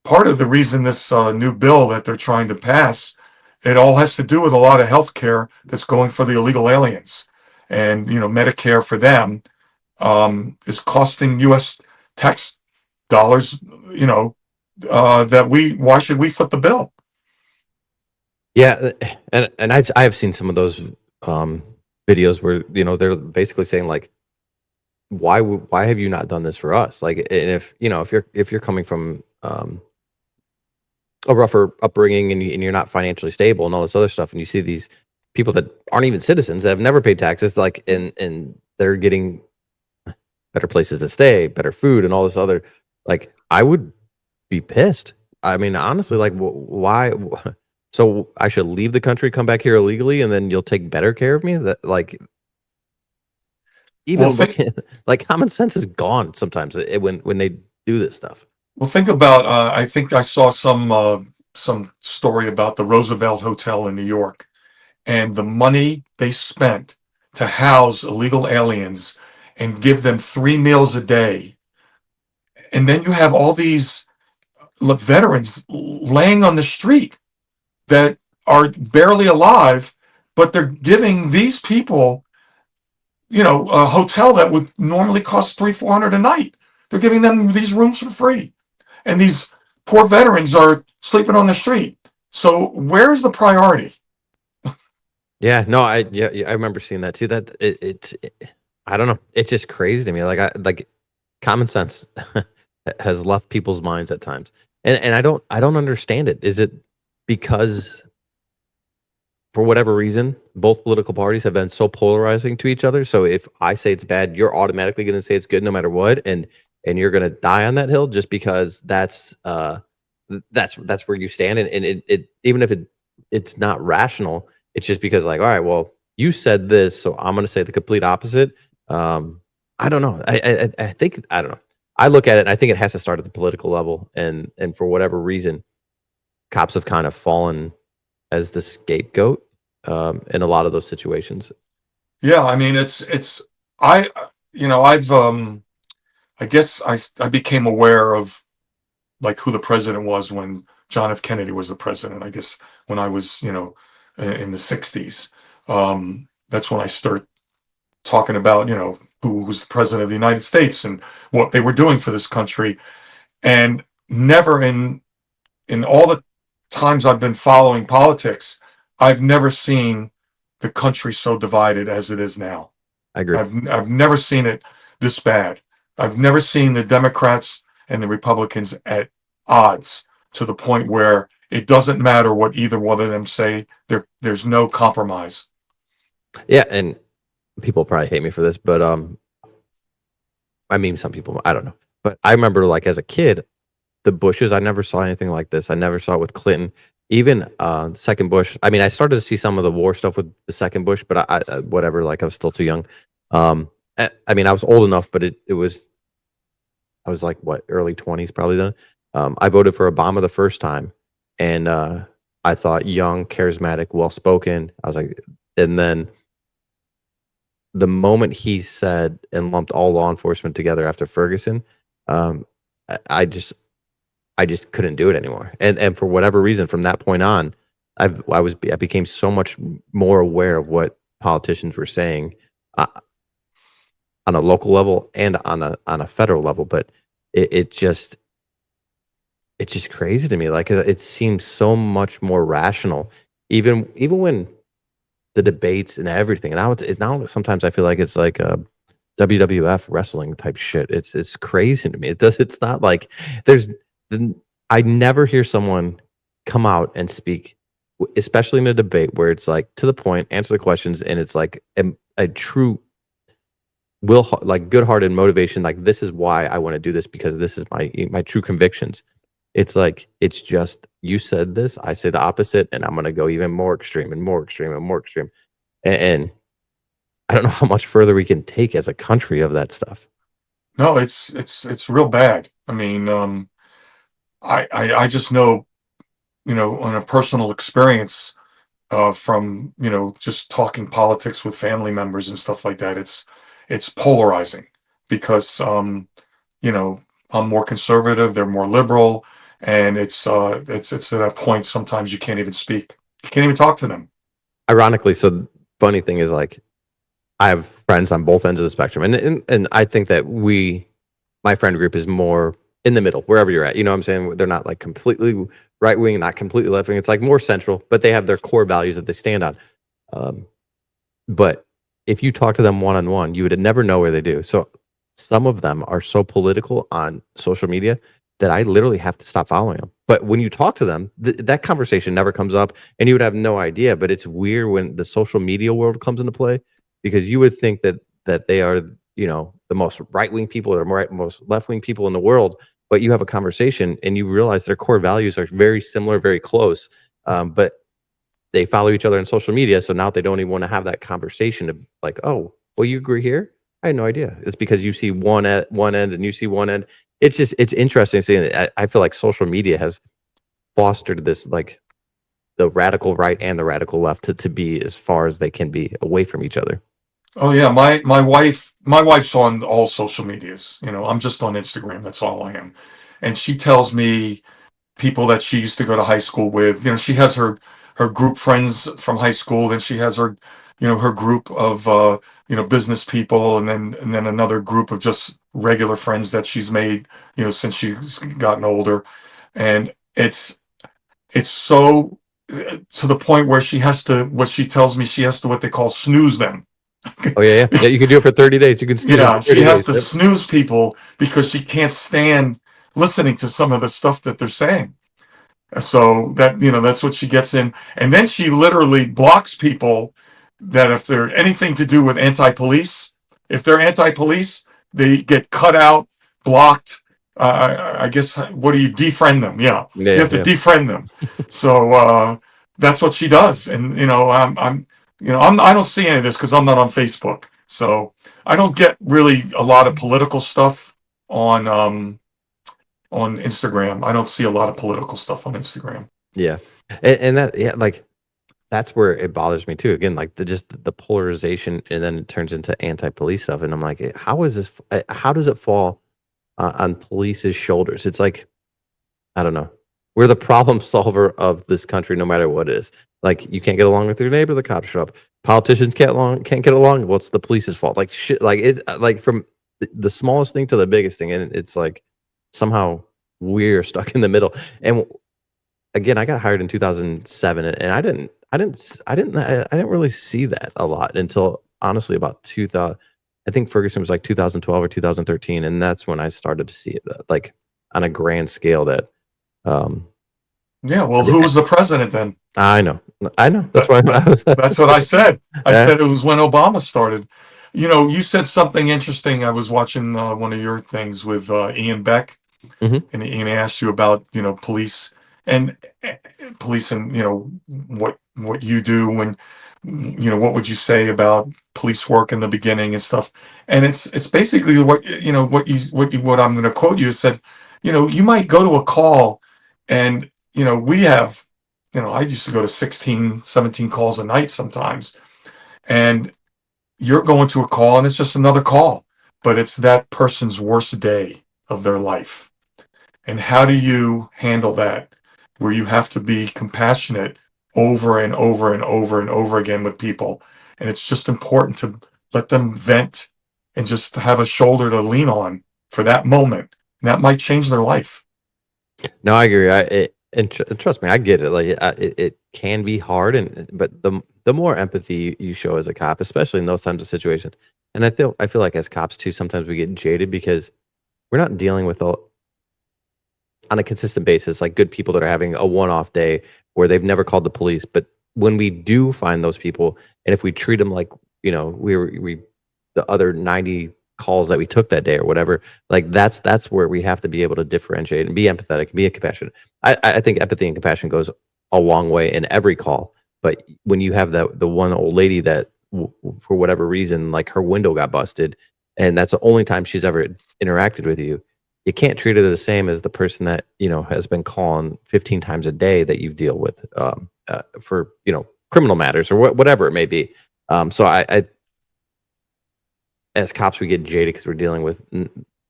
Part of the reason this new bill that they're trying to pass, it all has to do with a lot of health care that's going for the illegal aliens. And, Medicare for them is costing U.S. tax dollars, why should we foot the bill? Yeah, and I've seen some of those videos where they're basically saying like, why have you not done this for us? Like, and if you're coming from a rougher upbringing and you're not financially stable and all this other stuff, and you see these people that aren't even citizens that have never paid taxes, like, and they're getting better places to stay, better food, and all this other, like, I would be pissed. I mean, honestly, like, why? So I should leave the country, come back here illegally, and then you'll take better care of me? That, like, even like common sense is gone sometimes when they do this stuff. Well, think about, I think I saw some story about the Roosevelt Hotel in New York, and the money they spent to house illegal aliens and give them 3 meals a day. And then you have all these veterans laying on the street that are barely alive, but they're giving these people, a hotel that would normally cost $300-400 a night. They're giving them these rooms for free. And these poor veterans are sleeping on the street. So where's the priority? Yeah, no, I remember seeing that too. That it's I don't know. It's just crazy to me. Like common sense has left people's minds at times, and I don't understand it. Is it because for whatever reason both political parties have been so polarizing to each other? So if I say it's bad, you're automatically going to say it's good no matter what, and you're going to die on that hill just because that's where you stand, and it even if it's not rational. It's just because, like, all right, well, you said this, so I'm going to say the complete opposite. I don't know. I think, I don't know. I look at it and I think it has to start at the political level. And for whatever reason, cops have kind of fallen as the scapegoat in a lot of those situations. Yeah. I mean, I guess I became aware of like who the president was when John F. Kennedy was the president. I guess when I was, in the 60s. That's when I started talking about, who was the president of the United States and what they were doing for this country. And never in all the times I've been following politics, I've never seen the country so divided as it is now. I agree. I've never seen it this bad. I've never seen the Democrats and the Republicans at odds to the point where it doesn't matter what either one of them say. There's no compromise. Yeah, and people probably hate me for this, but I mean, some people, I don't know. But I remember, like, as a kid, the Bushes, I never saw anything like this. I never saw it with Clinton. Even second Bush. I mean, I started to see some of the war stuff with the second Bush, but I whatever, like, I was still too young. I mean, I was old enough, but I was like, what, early 20s probably then. I voted for Obama the first time. and I thought young, charismatic, well spoken. I was like, and then the moment he said and lumped all law enforcement together after Ferguson, um, I just couldn't do it anymore. And for whatever reason, from that point on, I became so much more aware of what politicians were saying uh, on a local level and on a federal level. But it's just crazy to me. Like it seems so much more rational, even when the debates and everything. And now sometimes I feel like it's like a WWF wrestling type shit. It's crazy to me. It's not like I never hear someone come out and speak, especially in a debate where it's like to the point, answer the questions, and it's like a true like good-hearted motivation. Like, this is why I want to do this, because this is my true convictions. It's like, it's just, you said this, I say the opposite, and I'm going to go even more extreme and more extreme and more extreme. And I don't know how much further we can take as a country of that stuff. No, it's real bad. I mean, I just know, on a personal experience, from, just talking politics with family members and stuff like that. It's polarizing because, I'm more conservative, they're more liberal, and it's at a point sometimes you can't even speak. You can't even talk to them. Ironically, so the funny thing is, like, I have friends on both ends of the spectrum, and I think that my friend group is more in the middle, wherever you're at. You know what I'm saying? They're not like completely right wing, not completely left wing. It's like more central, but they have their core values that they stand on. But if you talk to them one on one, you would never know where they do. So some of them are so political on social media that I literally have to stop following them. But when you talk to them, that conversation never comes up, and you would have no idea. But it's weird when the social media world comes into play, because you would think that they are, the most right-wing people or most left-wing people in the world, but you have a conversation and you realize their core values are very similar, very close, but they follow each other on social media, so now they don't even want to have that conversation of like, oh, well, you agree here? I had no idea. It's because you see one end and you see one end. It's interesting seeing it. I feel like social media has fostered this, like, the radical right and the radical left to be as far as they can be away from each other. Oh yeah, my wife's on all social medias. I'm just on Instagram. That's all I am. And she tells me people that she used to go to high school with. She has her group friends from high school. Then she has her group of business people, and then another group of just regular friends that she's made since she's gotten older. And it's so to the point where what she tells me, she has to, what they call, snooze them. Oh yeah. You can do it for 30 days. You can snooze Yeah, for 30 she has days. to Yep. snooze people because she can't stand listening to some of the stuff that they're saying. So that's what she gets in. And then she literally blocks people that, if they're anything to do with anti-police, if they're anti-police, they get cut out, blocked. I guess, what do you defriend them? Yeah, you have to defriend them. So that's what she does. And I don't see any of this because I'm not on Facebook. So I don't get really a lot of political stuff on Instagram. I don't see a lot of political stuff on Instagram. Yeah. And that, yeah, like, that's where it bothers me too. Again, like the polarization, and then it turns into anti-police stuff. And I'm like, how does it fall on police's shoulders? It's like, I don't know. We're the problem solver of this country, no matter what it is. Like, you can't get along with your neighbor, the cops show up. Politicians can't get along. Well, it's the police's fault. Like, shit. Like, it's like from the smallest thing to the biggest thing, and it's like somehow we're stuck in the middle. And again, I got hired in 2007, and I didn't really see that a lot until, honestly, about 2000. I think Ferguson was like 2012 or 2013, and that's when I started to see it, like, on a grand scale. That Yeah, well, who was the president then? I know. That's why That's what I said. I said it was when Obama started. You said something interesting. I was watching one of your things with Ian Beck, Mhm. and Ian asked you about police and what you do when what would you say about police work in the beginning and stuff. And it's basically what I'm going to quote you. Said, you might go to a call and we have, I used to go to 16, 17 calls a night sometimes. And you're going to a call and it's just another call, but it's that person's worst day of their life. And how do you handle that? Where you have to be compassionate over and over and over and over again with people. And it's just important to let them vent and just have a shoulder to lean on for that moment. And that might change their life. No, I agree. And trust me, I get it. Like it can be hard, but the more empathy you show as a cop, especially in those types of situations, and I feel like as cops too, sometimes we get jaded because we're not dealing with on a consistent basis like good people that are having a one-off day where they've never called the police. But when we do find those people, and if we treat them like we the other 90 calls that we took that day or whatever, like that's where we have to be able to differentiate and be empathetic and be compassionate. I think empathy and compassion goes a long way in every call, but when you have the one old lady that for whatever reason, like her window got busted and that's the only time she's ever interacted with you, you can't treat her the same as the person that has been calling 15 times a day that you deal with for criminal matters or whatever it may be. So I as cops, we get jaded because we're dealing with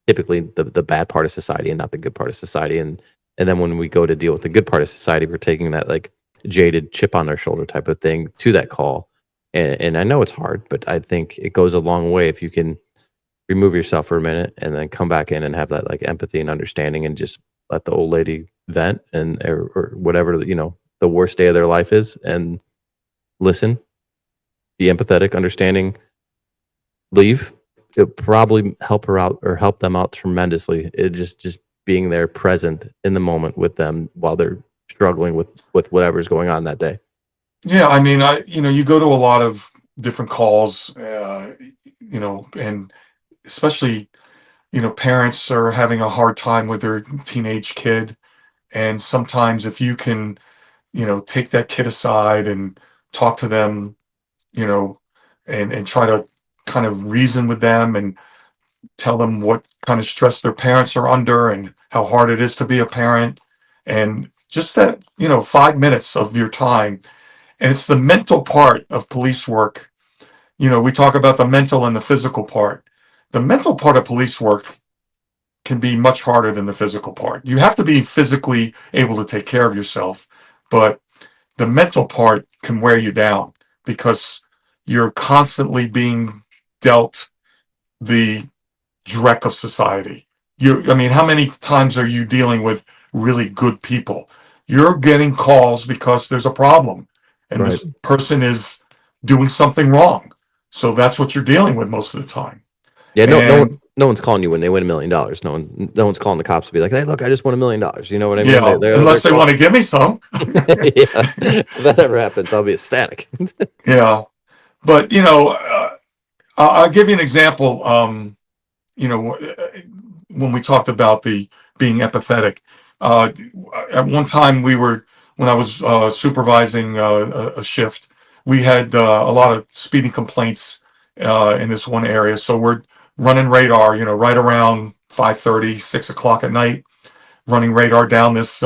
typically the bad part of society and not the good part of society. And then when we go to deal with the good part of society, we're taking that like jaded chip on their shoulder type of thing to that call. And I know it's hard, but I think it goes a long way if you can remove yourself for a minute and then come back in and have that like empathy and understanding and just let the old lady vent or whatever, the worst day of their life is, and listen, be empathetic, understanding, leave. It'll probably help her out or help them out tremendously. It just being there present in the moment with them while they're struggling with whatever's going on that day. Yeah, I mean, you go to a lot of different calls, and especially, parents are having a hard time with their teenage kid. And sometimes if you can, take that kid aside and talk to them, and try to kind of reason with them and tell them what kind of stress their parents are under and how hard it is to be a parent. And just that, 5 minutes of your time. And it's the mental part of police work. We talk about the mental and the physical part. The mental part of police work can be much harder than the physical part. You have to be physically able to take care of yourself, but the mental part can wear you down because you're constantly being dealt the dreck of society. How many times are you dealing with really good people? You're getting calls because there's a problem and Right. this person is doing something wrong. So that's what you're dealing with most of the time. Yeah, And no one's calling you when they win $1 million. No one's calling the cops to be like, hey, look, I just won $1 million. You know what I mean? yeah, unless they want to give me some. Yeah, if that ever happens, I'll be ecstatic. Yeah. But, I'll give you an example. When we talked about the being empathetic, at one time when I was supervising a shift, we had a lot of speeding complaints in this one area. So we're running radar, right around 5:30, 6 o'clock at night, running radar down this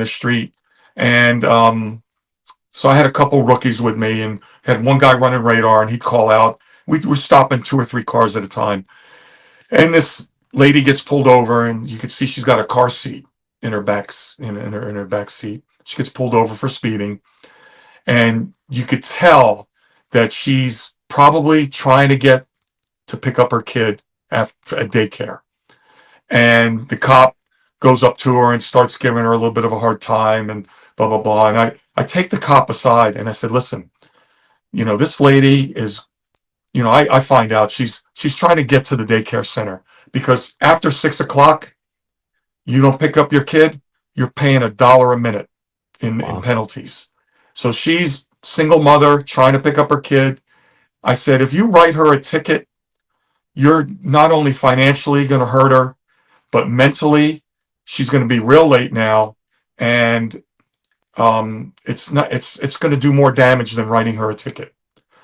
street. And so I had a couple rookies with me and had one guy running radar and he'd call out. We were stopping 2 or 3 cars at a time. And this lady gets pulled over and you can see she's got a car seat in her back, in her back seat. She gets pulled over for speeding. And you could tell that she's probably trying to get to pick up her kid at daycare. And the cop goes up to her and starts giving her a little bit of a hard time and blah, blah, blah. And I take the cop aside and I said, listen, this lady is, I find out she's trying to get to the daycare center because after 6 o'clock, you don't pick up your kid, you're paying $1 a minute in penalties. So she's single mother trying to pick up her kid. I said, if you write her a ticket, you're not only financially going to hurt her, but mentally, she's going to be real late now. And it's going to do more damage than writing her a ticket.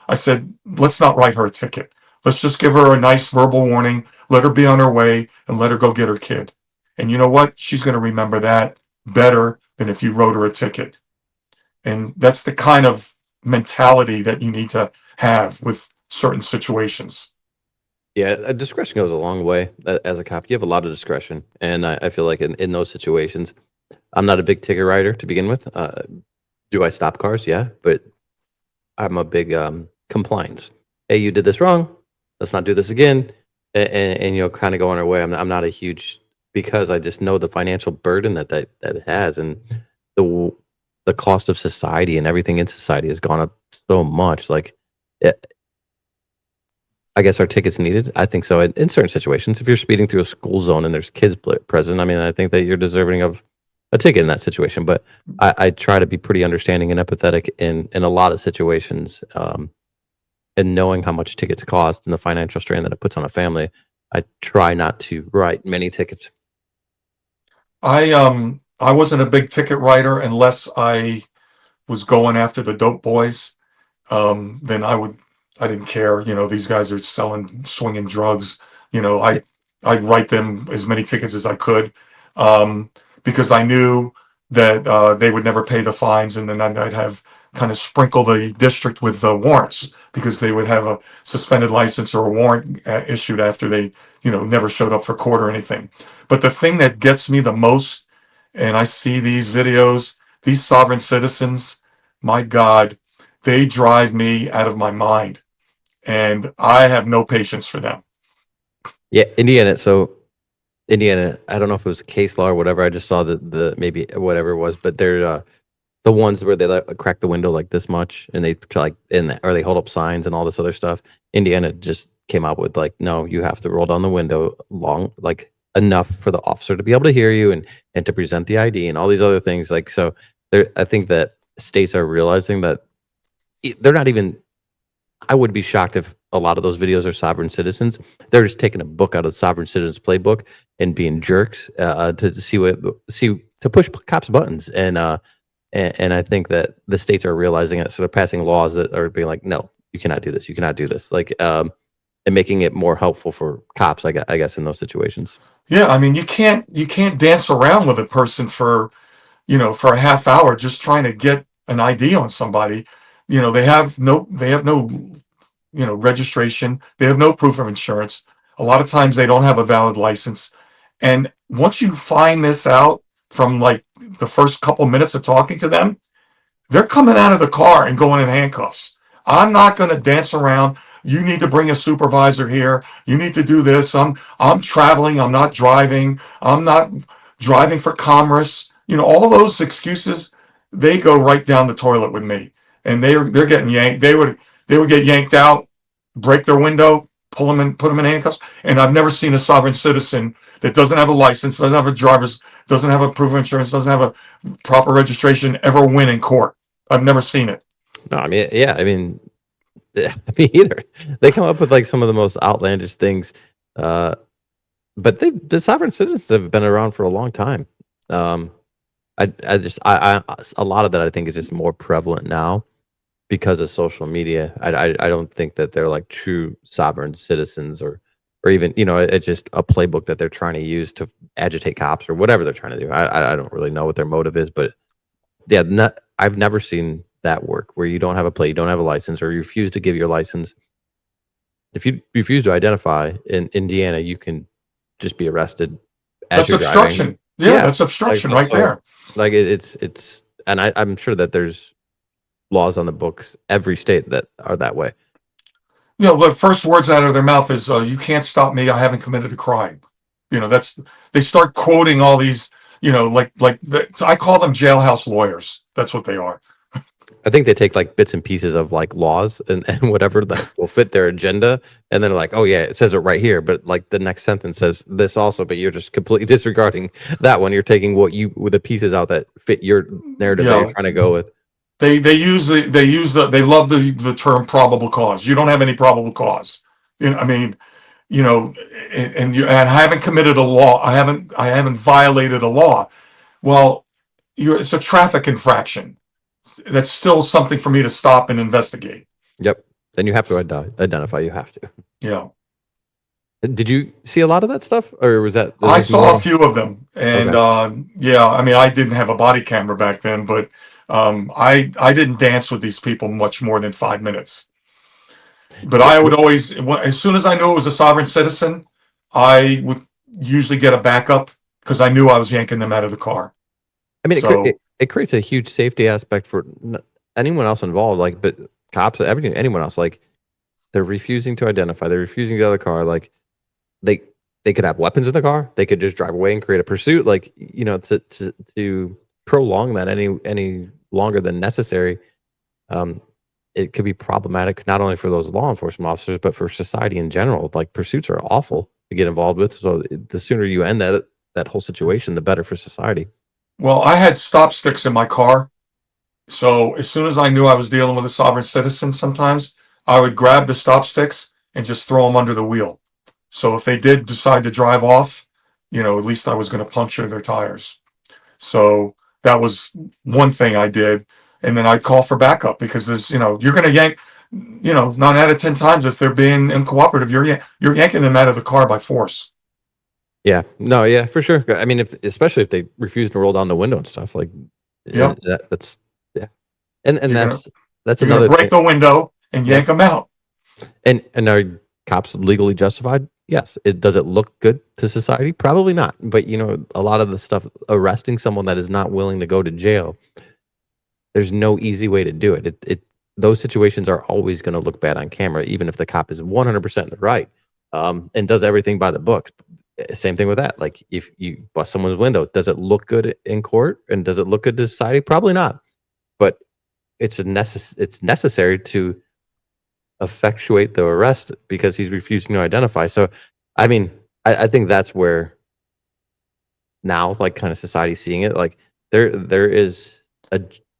I said, let's not write her a ticket. Let's just give her a nice verbal warning, let her be on her way, and let her go get her kid. And you know what? She's going to remember that better than if you wrote her a ticket. And that's the kind of mentality that you need to have with certain situations. Yeah, discretion goes a long way as a cop. You have a lot of discretion, and I feel like in those situations, I'm not a big ticket writer to begin with. Do I stop cars? Yeah, but I'm a big compliance. Hey, you did this wrong. Let's not do this again. And you know, kind of go on our way. I'm not a huge, because I just know the financial burden that it has, and the cost of society and everything in society has gone up so much. Like, I guess our tickets needed. I think so. In certain situations, if you're speeding through a school zone and there's kids present, I mean, I think that you're deserving of a ticket in that situation. But I try to be pretty understanding and empathetic in a lot of situations, and knowing how much tickets cost and the financial strain that it puts on a family. I try not to write many tickets. I wasn't a big ticket writer unless I was going after the dope boys. Then I didn't care. You know, these guys are swinging drugs. You know, I'd write them as many tickets as I could, because I knew that they would never pay the fines, and then I'd have kind of sprinkle the district with warrants, because they would have a suspended license or a warrant issued after they, you know, never showed up for court or anything. But the thing that gets me the most, and I see these videos, these sovereign citizens, my God, they drive me out of my mind, and I have no patience for them. Yeah, Indiana. So Indiana, I don't know if it was case law or whatever. I just saw the maybe whatever it was, but they're the ones where they crack the window like this much, and they try or they hold up signs and all this other stuff. Indiana just came out with like, no, you have to roll down the window like enough for the officer to be able to hear you and to present the ID and all these other things. Like, so I think that states are realizing that they're not even. I would be shocked if a lot of those videos are sovereign citizens. They're just taking a book out of the sovereign citizens playbook and being jerks to push cops' buttons. And I think that the states are realizing it, so they're passing laws that are being like, no, you cannot do this. You cannot do this. Like, and making it more helpful for cops, I guess, in those situations. Yeah, I mean, you can't dance around with a person for, you know, for a half hour just trying to get an ID on somebody. You know, they have no, you know, registration. They have no proof of insurance. A lot of times they don't have a valid license. And once you find this out from like the first couple minutes of talking to them, they're coming out of the car and going in handcuffs. I'm not going to dance around. You need to bring a supervisor here. You need to do this. I'm traveling. I'm not driving. I'm not driving for commerce. You know, all those excuses, they go right down the toilet with me. And they're getting yanked. They would get yanked out, break their window, pull them in, put them in handcuffs. And I've never seen a sovereign citizen that doesn't have a license, doesn't have a driver's, doesn't have a proof of insurance, doesn't have a proper registration ever win in court. I've never seen it. No, I mean, yeah, I mean, me either. They come up with like some of the most outlandish things, but the sovereign citizens have been around for a long time. A lot of that I think is just more prevalent now because of social media. I don't think that they're like true sovereign citizens or even, you know, it's just a playbook that they're trying to use to agitate cops or whatever they're trying to do. I don't really know what their motive is, but yeah, I've never seen that work where you don't have a plate, you don't have a license, or you refuse to give your license. If you refuse to identify in Indiana, you can just be arrested as That's you're obstruction. driving. Yeah, that's obstruction right there. Like it's and I'm sure that there's laws on the books every state that are that way. You know, the first words out of their mouth is, "You can't stop me. I haven't committed a crime." You know, they start quoting all these. You know, I call them jailhouse lawyers. That's what they are. I think they take like bits and pieces of like laws and whatever that will fit their agenda. And then they're like, oh yeah, it says it right here. But like the next sentence says this also, but you're just completely disregarding that one. You're taking with the pieces out that fit your narrative that you're trying to go with. They love the term probable cause. You don't have any probable cause. You know, I mean, you know, and I haven't committed a law. I haven't violated a law. Well, it's a traffic infraction. That's still something for me to stop and investigate. Yep. Then you have to identify. You have to. Yeah. Did you see a lot of that stuff, or was that I like saw a more? few of them, and Okay. yeah, I mean, I didn't have a body camera back then, but I didn't dance with these people much more than 5 minutes. But Yeah. I would always, as soon as I knew it was a sovereign citizen, I would usually get a backup because I knew I was yanking them out of the car. I mean, So it creates a huge safety aspect for anyone else involved, like, but cops, everything, anyone else, like, they're refusing to identify, they're refusing to get out of the car, like, they they could have weapons in the car, they could just drive away and create a pursuit, like, to prolong that any longer than necessary, um, it could be problematic not only for those law enforcement officers, but for society in general. Like, pursuits are awful to get involved with, so the sooner you end that whole situation, the better for society. well, I had stop sticks in my car. So as soon as I knew I was dealing with a sovereign citizen, sometimes I would grab the stop sticks and just throw them under the wheel. So if they did decide to drive off, at least I was going to puncture their tires. So that was one thing I did. And then I'd call for backup because you're going to yank, 9 out of 10 times if they're being uncooperative, you're yanking them out of the car by force. Yeah. No, yeah, for sure. I mean, especially if they refuse to roll down the window and stuff, like, Yep. that's yeah. And You're going to, that's you're going to another break thing. the window and Yeah. yank them out. And are cops legally justified? Yes. Does it look good to society? Probably not. But a lot of the stuff, arresting someone that is not willing to go to jail, there's no easy way to do it. Those situations are always going to look bad on camera, even if the cop is 100% in the right, and does everything by the books. Same thing with that. Like, if you bust someone's window, does it look good in court, and does it look good to society? Probably not. But it's necessary to effectuate the arrest because he's refusing to identify. So, I mean, I think that's where now, like, kind of society seeing it, like, there is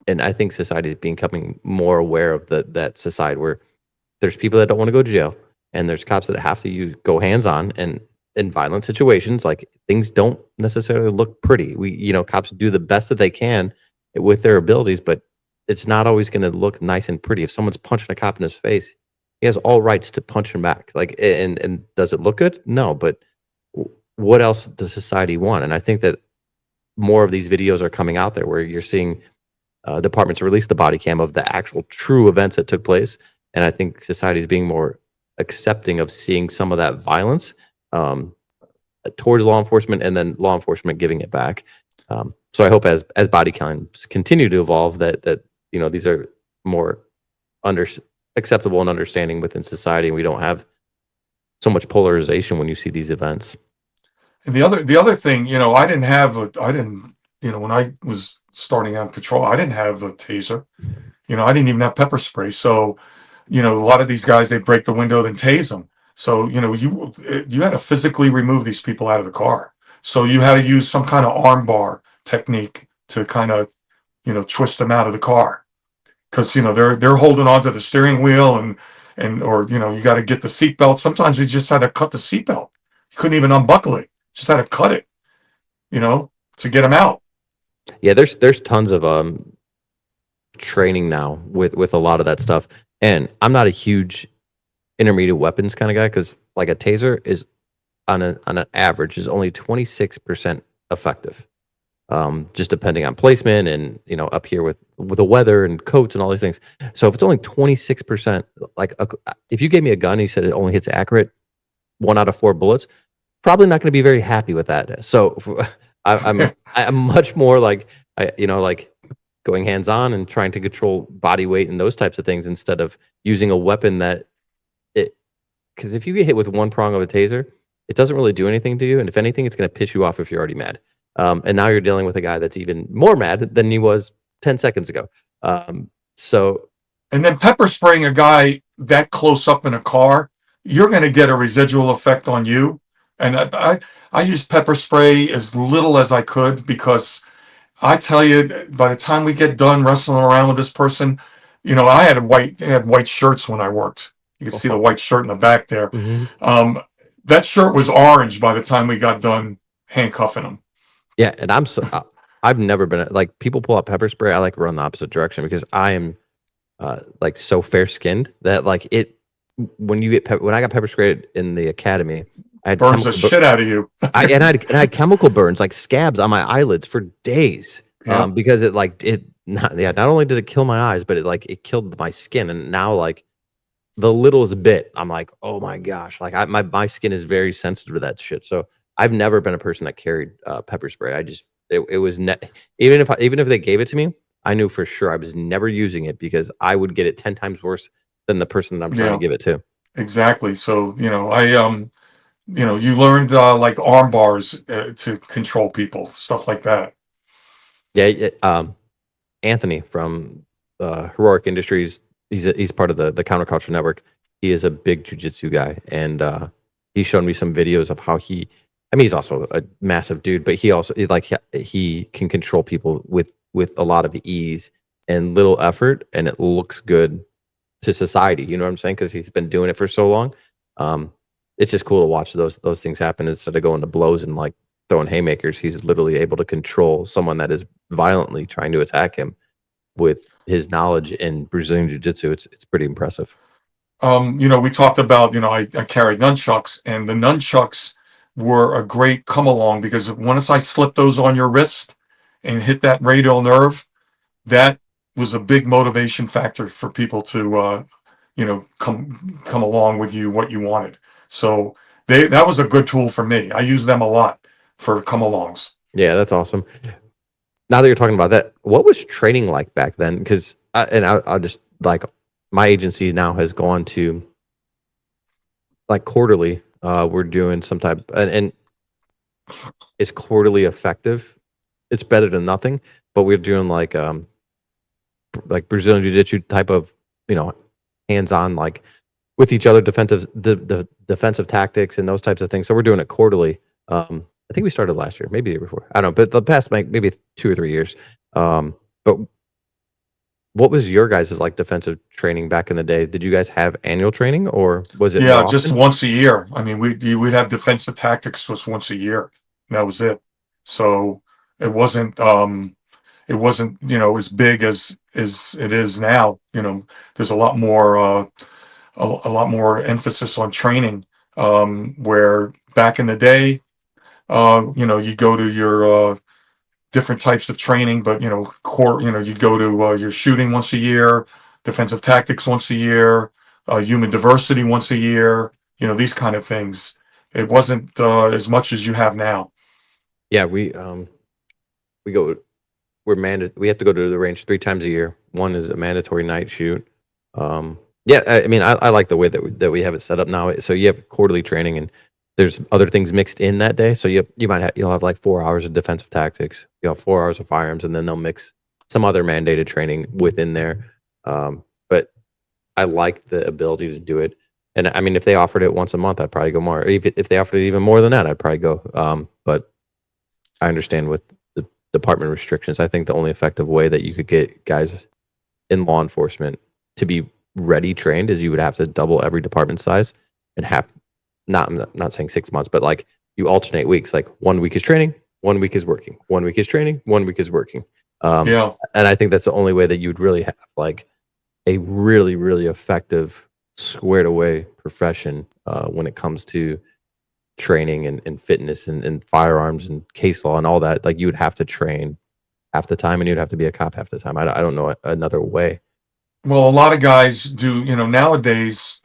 and I think society is becoming more aware of that society where there's people that don't want to go to jail, and there's cops that have to go hands on, and in violent situations, like, things don't necessarily look pretty. Cops do the best that they can with their abilities, but it's not always going to look nice and pretty. If someone's punching a cop in his face, he has all rights to punch him back. Like, and does it look good? No, but what else does society want? And I think that more of these videos are coming out there where you're seeing departments release the body cam of the actual true events that took place. And I think society is being more accepting of seeing some of that violence towards law enforcement, and then law enforcement giving it back. So I hope as body cams continue to evolve, that these are more acceptable and understanding within society, and we don't have so much polarization when you see these events. And the other thing, when I was starting out patrol, I didn't have a taser. I didn't even have pepper spray. So, a lot of these guys, they break the window, then tase them. So, you had to physically remove these people out of the car. So you had to use some kind of arm bar technique to kind of, twist them out of the car. Because, they're holding onto the steering wheel or you got to get the seatbelt. Sometimes you just had to cut the seatbelt. You couldn't even unbuckle it. Just had to cut it, to get them out. Yeah, there's tons of training now with a lot of that stuff. And I'm not a huge intermediate weapons kind of guy, because, like, a taser is on an average is only 26% effective. Just depending on placement, and up here with the weather and coats and all these things. So if it's only 26%, like, if you gave me a gun and you said it only hits accurate 1 out of 4 bullets, probably not going to be very happy with that. So I'm much more like, like, going hands on and trying to control body weight and those types of things, instead of using a weapon because if you get hit with one prong of a taser, it doesn't really do anything to you, and if anything, it's going to piss you off if you're already mad. And now you're dealing with a guy that's even more mad than he was 10 seconds ago. So, and then pepper spraying a guy that close up in a car, you're going to get a residual effect on you. And I used pepper spray as little as I could, because I tell you, by the time we get done wrestling around with this person, I had white shirts when I worked. You can see the white shirt in the back there. mm-hmm. That shirt was orange by the time we got done handcuffing him. Yeah, and I've never been like, people pull out pepper spray. I like run the opposite direction, because I am like, so fair skinned that, like, when I got pepper sprayed in the academy, I had Burns the shit out of you. I had chemical burns, like scabs on my eyelids for days. Yeah. Because not only did it kill my eyes, but it killed my skin. And now like the littlest bit, I'm like, oh my gosh, like my skin is very sensitive to that shit. So I've never been a person that carried pepper spray. It was even if they gave it to me, I knew for sure I was never using it because I would get it 10 times worse than the person that I'm trying to give it to. Exactly. So, you learned like arm bars to control people, stuff like that. Yeah. Anthony from Heroic Industries, he's part of the Counterculture Network. He is a big jujitsu guy, and he showed me some videos of how he's also a massive dude, but he can control people with a lot of ease and little effort, and it looks good to society. You know what I'm saying? Because he's been doing it for so long. It's just cool to watch those things happen instead of going to blows and like throwing haymakers. He's literally able to control someone that is violently trying to attack him with his knowledge in Brazilian Jiu-Jitsu. It's pretty impressive. We talked about, I carried nunchucks, and the nunchucks were a great come along because once I slipped those on your wrist and hit that radial nerve, that was a big motivation factor for people to, come along with you, what you wanted. So that was a good tool for me. I use them a lot for come alongs. Yeah, that's awesome. Now that you're talking about that, what was training like back then? Because I'll just like my agency now has gone to like quarterly. We're doing some type, and is quarterly effective? It's better than nothing, but we're doing like Brazilian Jiu-Jitsu type of hands-on, like with each other, the defensive tactics and those types of things. So we're doing it quarterly. I think we started last year, maybe the year before. I don't know, but the past maybe 2 or 3 years. But what was your guys' like defensive training back in the day? Did you guys have annual training, or was it? Yeah, just once a year. I mean, we'd have defensive tactics was once a year. And that was it. So it wasn't as big as it is now. There's a lot more emphasis on training. Where back in the day, you go to your different types of training, but you go to your shooting once a year, defensive tactics once a year, human diversity once a year, these kind of things. It wasn't as much as you have now. Yeah, we go. We have to go to the range 3 times a year. One is a mandatory night shoot. Yeah, I mean, I like the way that we have it set up now. So you have quarterly training, and there's other things mixed in that day. So you'll have like 4 hours of defensive tactics. You'll have 4 hours of firearms, and then they'll mix some other mandated training within there. But I like the ability to do it. And I mean, if they offered it once a month, I'd probably go more. Or if they offered it even more than that, I'd probably go. But I understand with the department restrictions, I think the only effective way that you could get guys in law enforcement to be ready trained is you would have to double every department size and have I'm not saying 6 months, but like you alternate weeks. Like 1 week is training, 1 week is working, 1 week is training, 1 week is working. And I think that's the only way that you'd really have like a really, really effective squared away profession when it comes to training and fitness and firearms and case law and all that. Like you would have to train half the time and you'd have to be a cop half the time. I don't know another way. Well, a lot of guys do, nowadays,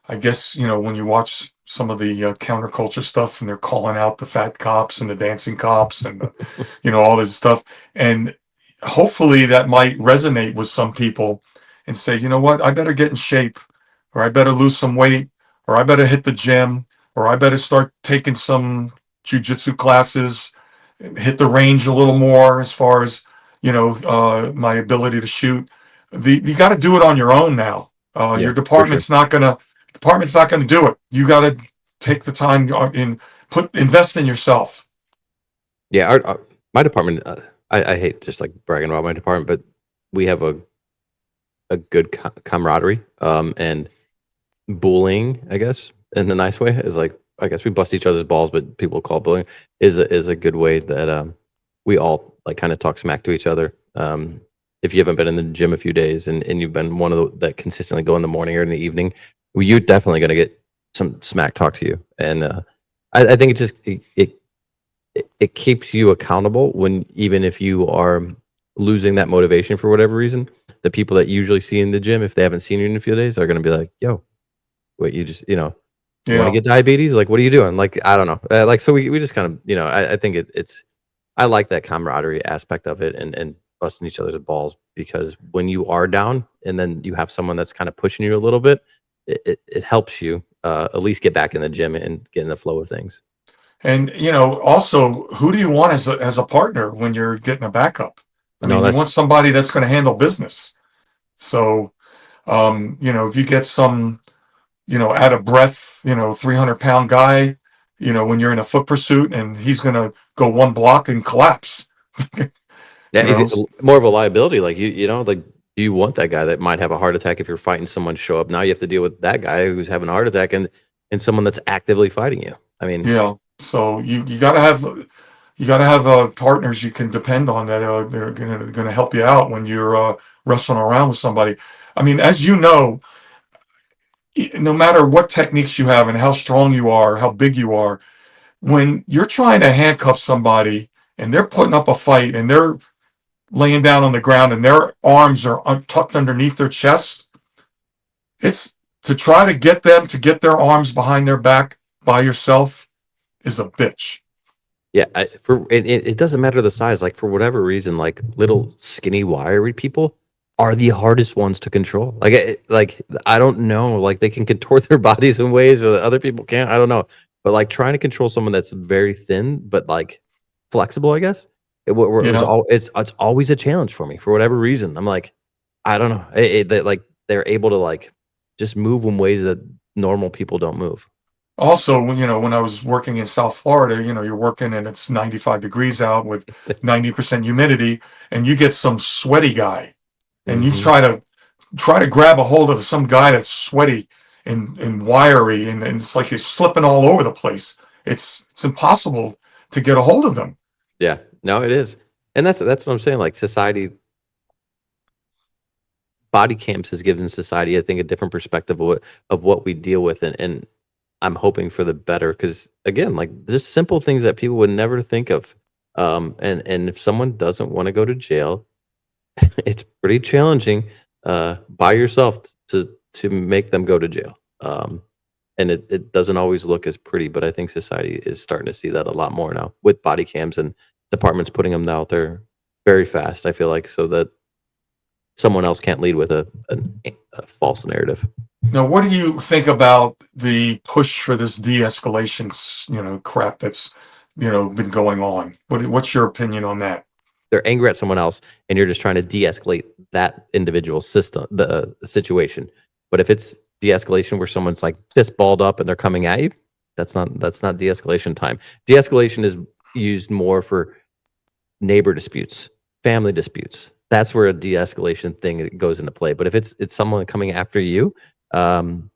I guess, when you watch some of the counterculture stuff and they're calling out the fat cops and the dancing cops and, all this stuff. And hopefully that might resonate with some people and say, you know what, I better get in shape, or I better lose some weight, or I better hit the gym, or I better start taking some jujitsu classes, hit the range a little more as far as, my ability to shoot. You got to do it on your own now. Your department's not going to do it. You got to take the time invest in yourself. Yeah, my department. I hate just like bragging about my department, but we have a good camaraderie and bullying, I guess, in the nice way, is like, I guess we bust each other's balls, but people call it bullying is a good way that we all like kind of talk smack to each other. If you haven't been in the gym a few days and you've been one of that consistently go in the morning or in the evening, you're definitely going to get some smack talk to you, and I think it keeps you accountable when, even if you are losing that motivation for whatever reason, the people that you usually see in the gym, if they haven't seen you in a few days, are going to be like, yo, what, you just, you want to Yeah. get diabetes? Like, what are you doing? Like, I don't know. Like, so we just kind of, I think I like that camaraderie aspect of it, and busting each other's balls, because when you are down and then you have someone that's kind of pushing you a little bit, it helps you at least get back in the gym and get in the flow of things. And also, who do you want as a partner when you're getting a backup? I No, mean, you that's want somebody that's going to handle business. So, if you get some, out of breath, 300-pound guy, when you're in a foot pursuit, and he's going to go one block and collapse. yeah, you know, more of a liability. Like like, do you want that guy that might have a heart attack if you're fighting someone show up? Now you have to deal with that guy who's having a heart attack and someone that's actively fighting you. I mean, yeah. So you gotta have partners you can depend on, that they're gonna help you out when you're wrestling around with somebody. I mean, as you know, no matter what techniques you have and how strong you are, how big you are, when you're trying to handcuff somebody and they're putting up a fight and they're laying down on the ground and their arms are tucked underneath their chest, it's to try to get them to get their arms behind their back by yourself is a bitch. yeah, it doesn't matter the size. Like, for whatever reason, like, little skinny wiry people are the hardest ones to control. Like I don't know, like, they can contort their bodies in ways that other people can't. I don't know, but like, trying to control someone that's very thin but like flexible, I guess it's always a challenge for me for whatever reason. I'm like, I don't know. Like, they're able to like just move in ways that normal people don't move. Also, when I was working in South Florida, you're working and it's 95 degrees out with 90% humidity, and you get some sweaty guy, and you Mhm. try to grab a hold of some guy that's sweaty and wiry, and it's like he's slipping all over the place. It's impossible to get a hold of them. Yeah, no, it is, and that's what I'm saying. Like, society, body cams has given society, I think, a different perspective of what we deal with, and I'm hoping for the better, because again, like, just simple things that people would never think of. And if someone doesn't want to go to jail, it's pretty challenging by yourself to make them go to jail. And it doesn't always look as pretty, but I think society is starting to see that a lot more now, with body cams and departments putting them out there very fast. I feel like, so that someone else can't lead with a false narrative. Now, what do you think about the push for this de-escalation, crap that's, been going on? What's your opinion on that? They're angry at someone else, and you're just trying to de-escalate that individual system, the situation. But if it's de-escalation where someone's like fist balled up and they're coming at you, that's not de-escalation time. De-escalation is used more for neighbor disputes, family disputes. That's where a de-escalation thing goes into play. But if it's someone coming after you, armed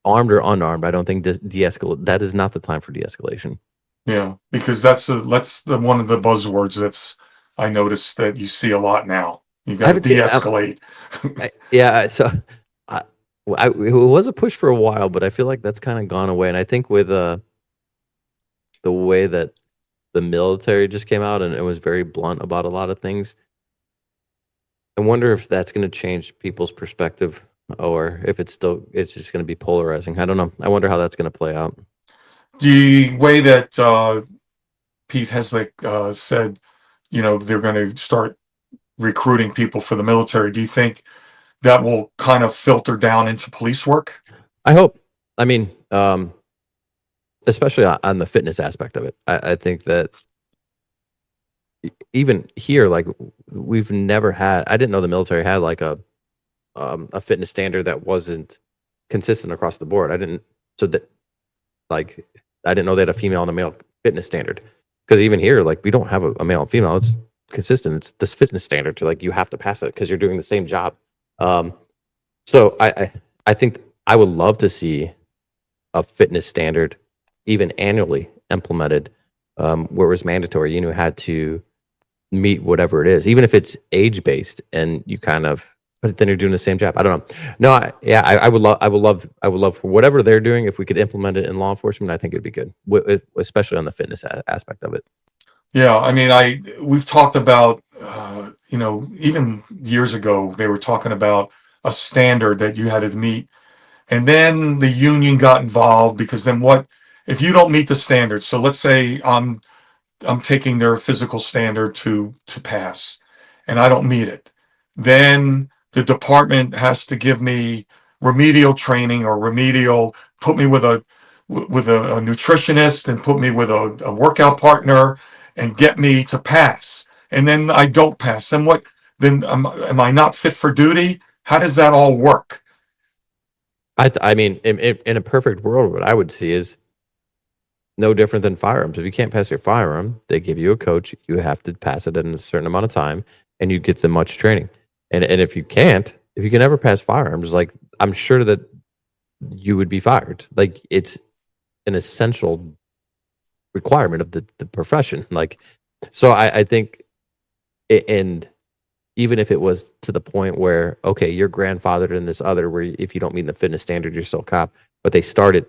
or unarmed, I don't think de-escalate. That is not the time for de-escalation. Yeah, because that's the one of the buzzwords that's I noticed that you see a lot now. You got to de-escalate. Yeah, so it was a push for a while, but I feel like that's kind of gone away. And I think with the way that the military just came out and it was very blunt about a lot of things, I wonder if that's going to change people's perspective, or if it's just going to be polarizing. I don't know. I wonder how that's going to play out. The way that Pete Heslick said, they're going to start recruiting people for the military. Do you think that will kind of filter down into police work? I hope. I mean, especially on the fitness aspect of it. I think that even here, like, we've never had. I didn't know the military had like a fitness standard that wasn't consistent across the board. I didn't. So that, like, I didn't know they had a female and a male fitness standard. Because even here, like, we don't have a male and female. It's consistent. It's this fitness standard to, like, you have to pass it because you're doing the same job. So I think I would love to see a fitness standard even annually implemented, where it was mandatory. Had to meet whatever it is, even if it's age based, and you kind of but then you're doing the same job. I don't know. No, I would love for whatever they're doing. If we could implement it in law enforcement, I think it'd be good, especially on the fitness aspect of it. Yeah, I mean, we've talked about, even years ago, they were talking about a standard that you had to meet, and then the union got involved because then what if you don't meet the standards? So let's say I'm taking their physical standard to pass, and I don't meet it. Then the department has to give me remedial training or put me with a nutritionist and put me with a workout partner and get me to pass. And then I don't pass. Then what? Then am I not fit for duty? How does that all work? I mean, in a perfect world, what I would see is no different than firearms. If you can't pass your firearm, they give you a coach. You have to pass it in a certain amount of time, and you get them much training. And if you can't, if you can never pass firearms, like I'm sure that you would be fired. Like it's an essential requirement of the profession. Like, so I think, and even if it was to the point where, okay, you're grandfathered in this other, where if you don't meet the fitness standard, you're still a cop, but they started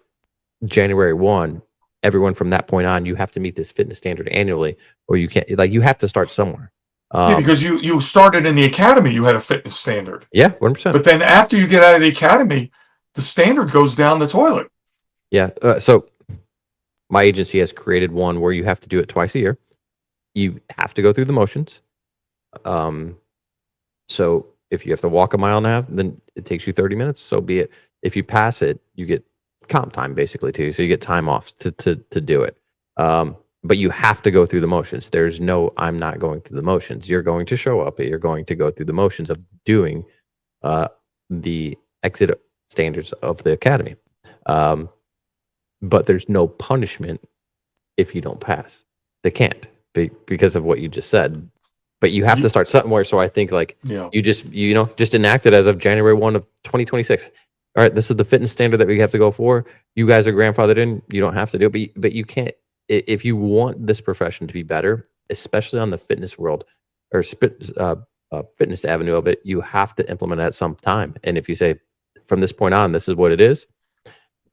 January 1, everyone from that point on, you have to meet this fitness standard annually, or you can't, like, you have to start somewhere. Yeah, because you started in the academy, you had a fitness standard. Yeah, 100%. But then after you get out of the academy, the standard goes down the toilet. Yeah. So my agency has created one where you have to do it twice a year. You have to go through the motions. So if you have to walk a mile and a half, then it takes you 30 minutes. So be it. If you pass it, you get comp time basically too. So you get time off to do it. But you have to go through the motions. There's no, I'm not going through the motions. You're going to show up, you're going to go through the motions of doing the exit standards of the academy. But there's no punishment if you don't pass. They can't because of what you just said. But you have to start somewhere. So I think like you just enact it as of January 1 of 2026. All right, this is the fitness standard that we have to go for. You guys are grandfathered in. You don't have to do it, but you can't. If you want this profession to be better, especially on the fitness world or fitness avenue of it, you have to implement it at some time. And if you say from this point on, this is what it is.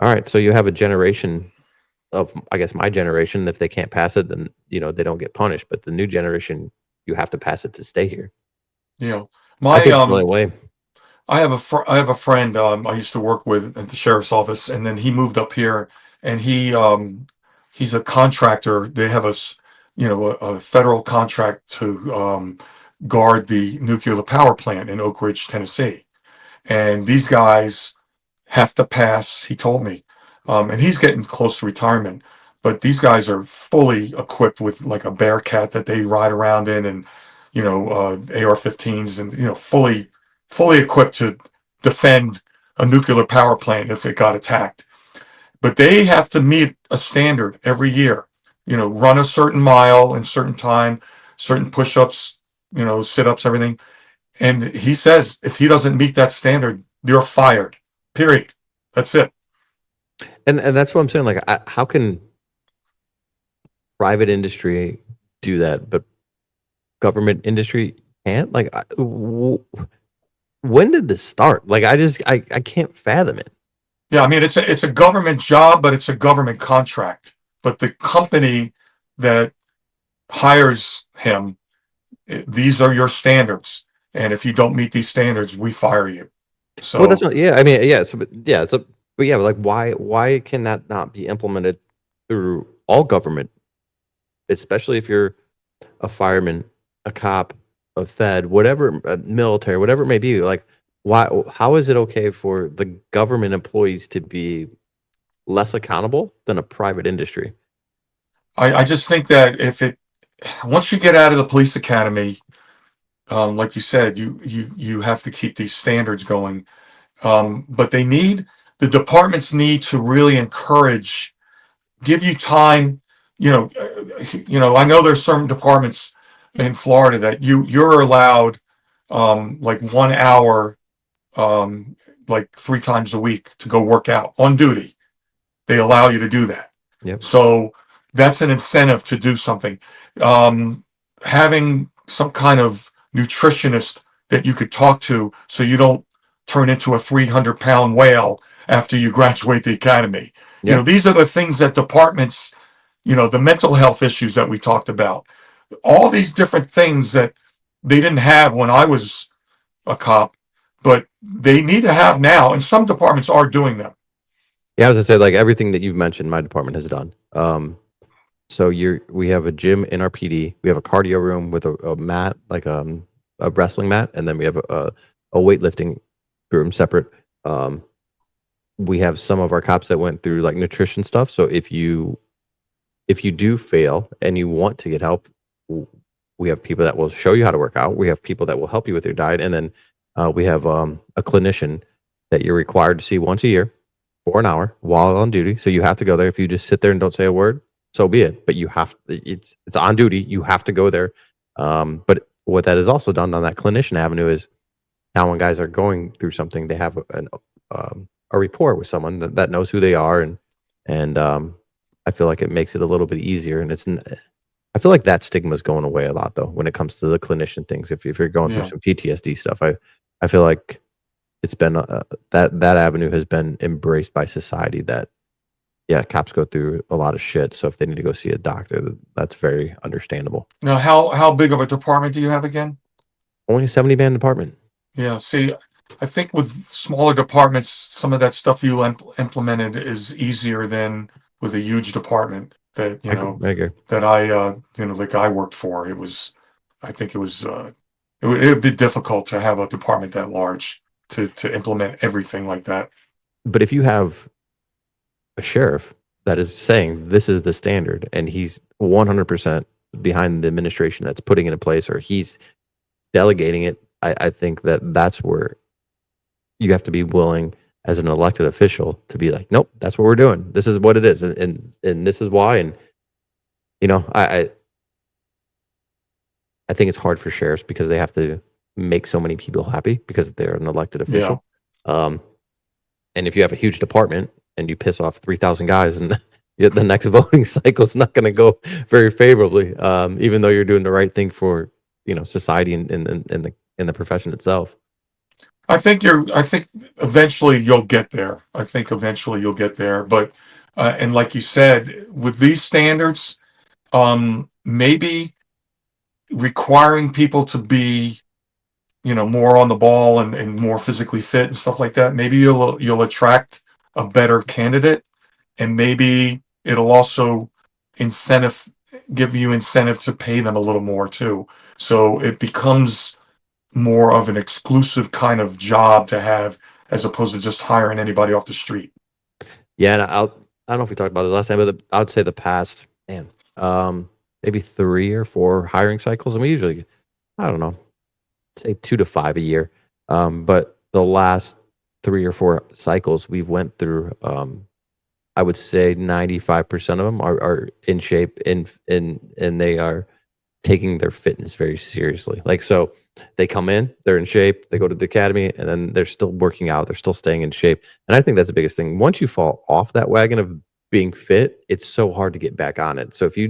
All right, so you have a generation of, I guess, my generation. If they can't pass it, then they don't get punished. But the new generation, you have to pass it to stay here. My I think it's the only way. I have a friend I used to work with at the sheriff's office, and then he moved up here, and he's a contractor. They have a federal contract to guard the nuclear power plant in Oak Ridge, Tennessee, and these guys have to pass. He told me, and he's getting close to retirement, but these guys are fully equipped with like a Bearcat that they ride around in, and AR-15s, and fully equipped to defend a nuclear power plant if it got attacked. But they have to meet a standard every year, run a certain mile in certain time, certain push-ups, sit-ups, everything. And he says if he doesn't meet that standard, you're fired, period. That's it. And that's what I'm saying. Like, how can private industry do that, but government industry can't? Like, when did this start? Like, I can't fathom it. Yeah, I mean, it's a government job, but it's a government contract. But the company that hires him, these are your standards, and if you don't meet these standards, we fire you. So, well, that's not. Yeah, I mean, yeah. But like, why can that not be implemented through all government, especially if you're a fireman, a cop, a fed, whatever, a military, whatever it may be? Like, why? How is it okay for the government employees to be less accountable than a private industry? I just think that once you get out of the police academy, like you said, you have to keep these standards going. But the departments need to really give you time. I know there's certain departments in Florida that you're allowed like 1 hour, like 3 times a week to go work out on duty. They allow you to do that. Yep. So that's an incentive to do something. Having some kind of nutritionist that you could talk to, so you don't turn into a 300-pound whale after you graduate the academy. Yeah. These are the things that departments, the mental health issues that we talked about, all these different things that they didn't have when I was a cop, but they need to have now, and some departments are doing them. Yeah, I was gonna say, like, everything that you've mentioned, my department has done. So we have a gym in our PD. We have a cardio room with a mat, like a wrestling mat, and then we have a weightlifting room separate. We have some of our cops that went through like nutrition stuff. So if you do fail and you want to get help, we have people that will show you how to work out. We have people that will help you with your diet, and then we have a clinician that you're required to see once a year for an hour while on duty. So you have to go there. If you just sit there and don't say a word, so be it. But you have it's on duty. You have to go there. But what that is also done on that clinician avenue is now when guys are going through something, they have a rapport with someone that knows who they are, and I feel like it makes it a little bit easier. And I feel like that stigma is going away a lot though when it comes to the clinician things. If you're going through some PTSD stuff, I feel like it's been that avenue has been embraced by society. That cops go through a lot of shit. So if they need to go see a doctor, that's very understandable. Now, how big of a department do you have again? Only a 70-man department. Yeah, see, I think with smaller departments, some of that stuff you implemented is easier than with a huge department that, I agree. that the guy worked for. I think it would be difficult to have a department that large to implement everything like that. But if you have a sheriff that is saying this is the standard and he's 100% behind the administration that's putting it in place, or he's delegating it, I think that's where you have to be willing as an elected official to be like, nope, that's what we're doing. This is what it is. And this is why. And, I think it's hard for sheriffs because they have to make so many people happy because they're an elected official. And if you have a huge department and you piss off 3,000 guys, and the next voting cycle is not going to go very favorably, even though you're doing the right thing for society and in the profession itself. I think eventually you'll get there. But and like you said, with these standards, maybe requiring people to be more on the ball and more physically fit and stuff like that, maybe you'll attract a better candidate, and maybe it'll also give you incentive to pay them a little more too. So it becomes more of an exclusive kind of job to have, as opposed to just hiring anybody off the street. Yeah, and I don't know if we talked about this last time, but I would say the past, maybe 3 or 4 hiring cycles, and we usually, I don't know, say 2 to 5 a year. But the last 3 or 4 cycles we've went through, I would say 95% of them are in shape and they are taking their fitness very seriously. Like, so they come in, they're in shape, they go to the academy, and then they're still working out, they're still staying in shape. And I think that's the biggest thing. Once you fall off that wagon of being fit, it's so hard to get back on it. So if you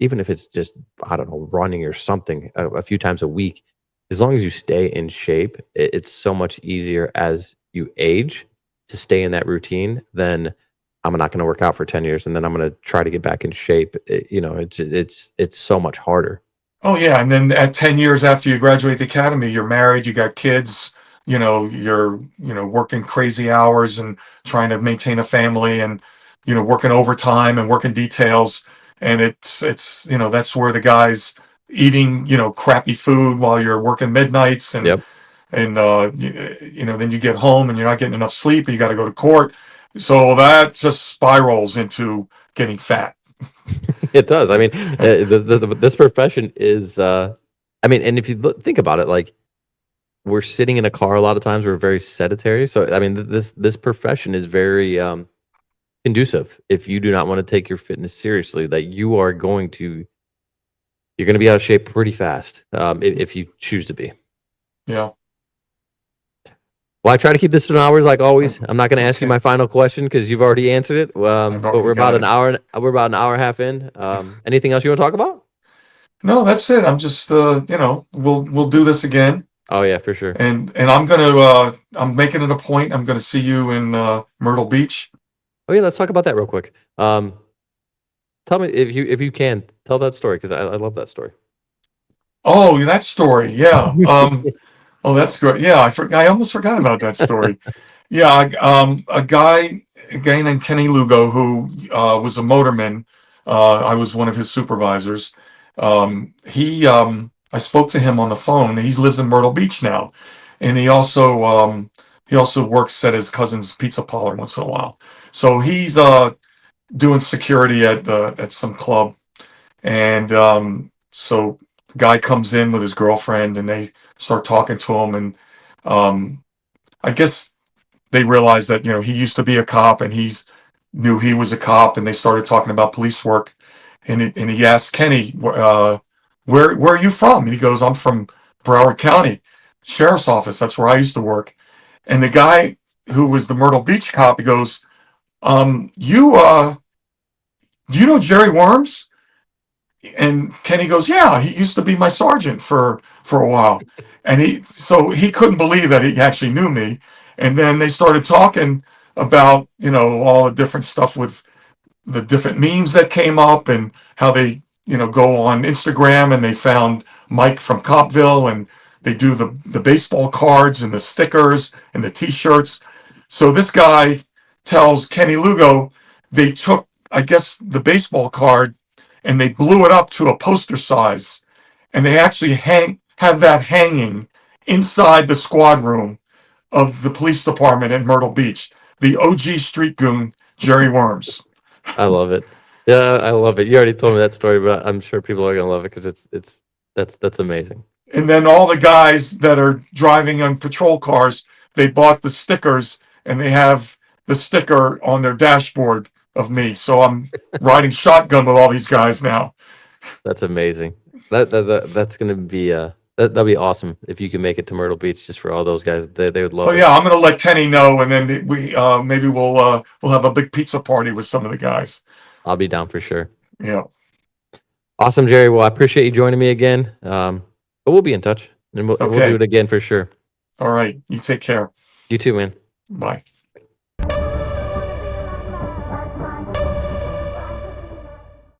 even if it's just, I don't know, running or something a few times a week, as long as you stay in shape, it's so much easier as you age to stay in that routine than I'm not going to work out for 10 years and then I'm going to try to get back in shape. It's so much harder. Oh yeah, and then at 10 years after you graduate the academy, you're married, you got kids, you're working crazy hours and trying to maintain a family, and working overtime and working details, and it's that's where the guy's eating crappy food while you're working midnights, and Yep. and then you get home and you're not getting enough sleep and you got to go to court, so that just spirals into getting fat. It does. I mean, this profession is, and if you think about it, like, we're sitting in a car a lot of times, we're very sedentary. So, I mean, this profession is very conducive. If you do not want to take your fitness seriously, that you're going to be out of shape pretty fast if you choose to be. Yeah. Well, I try to keep this to hours like always. I'm not going to ask you my final question because you've already answered it. But we're about an hour. We're about an hour and a half in. Anything else you want to talk about? No, that's it. I'm just we'll do this again. Oh yeah, for sure. And I'm making it a point. I'm gonna see you in Myrtle Beach. Oh yeah, let's talk about that real quick. Tell me if you can tell that story because I love that story. Oh, that story. Yeah. Oh, that's great. Yeah, I almost forgot about that story. Yeah, a guy named Kenny Lugo, who was a motorman. I was one of his supervisors. I spoke to him on the phone. He lives in Myrtle Beach now, and he also works at his cousin's pizza parlor once in a while. So he's doing security at some club, and so the guy comes in with his girlfriend, and they start talking to him, and I guess they realized that he used to be a cop, and knew he was a cop, and they started talking about police work, and he asked Kenny, where are you from? And he goes, I'm from Broward County Sheriff's Office. That's where I used to work. And the guy who was the Myrtle Beach cop, he goes, you do you know Jerry Wurms? And Kenny goes, yeah, he used to be my sergeant for a while. And he couldn't believe that he actually knew me. And then they started talking about, all the different stuff with the different memes that came up, and how they, go on Instagram, and they found Mike from Copville, and they do the baseball cards and the stickers and the t-shirts. So this guy tells Kenny Lugo they took, I guess, the baseball card, and they blew it up to a poster size, and they actually have that hanging inside the squad room of the police department in Myrtle Beach. The OG street goon, Jerry Wurms. I love it. Yeah, I love it. You already told me that story, but I'm sure people are gonna love it because that's amazing. And then all the guys that are driving on patrol cars, they bought the stickers, and they have the sticker on their dashboard of me. So I'm riding shotgun with all these guys now. That's amazing. That's gonna be that'll be awesome if you can make it to Myrtle Beach just for all those guys. They would love Oh it. yeah, I'm gonna let Kenny know, and then we maybe we'll have a big pizza party with some of the guys. I'll be down for sure. Yeah. Awesome, Jerry. Well, I appreciate you joining me again. But we'll be in touch, and we'll Okay. do it again for sure. All right. You take care. You too, man. Bye.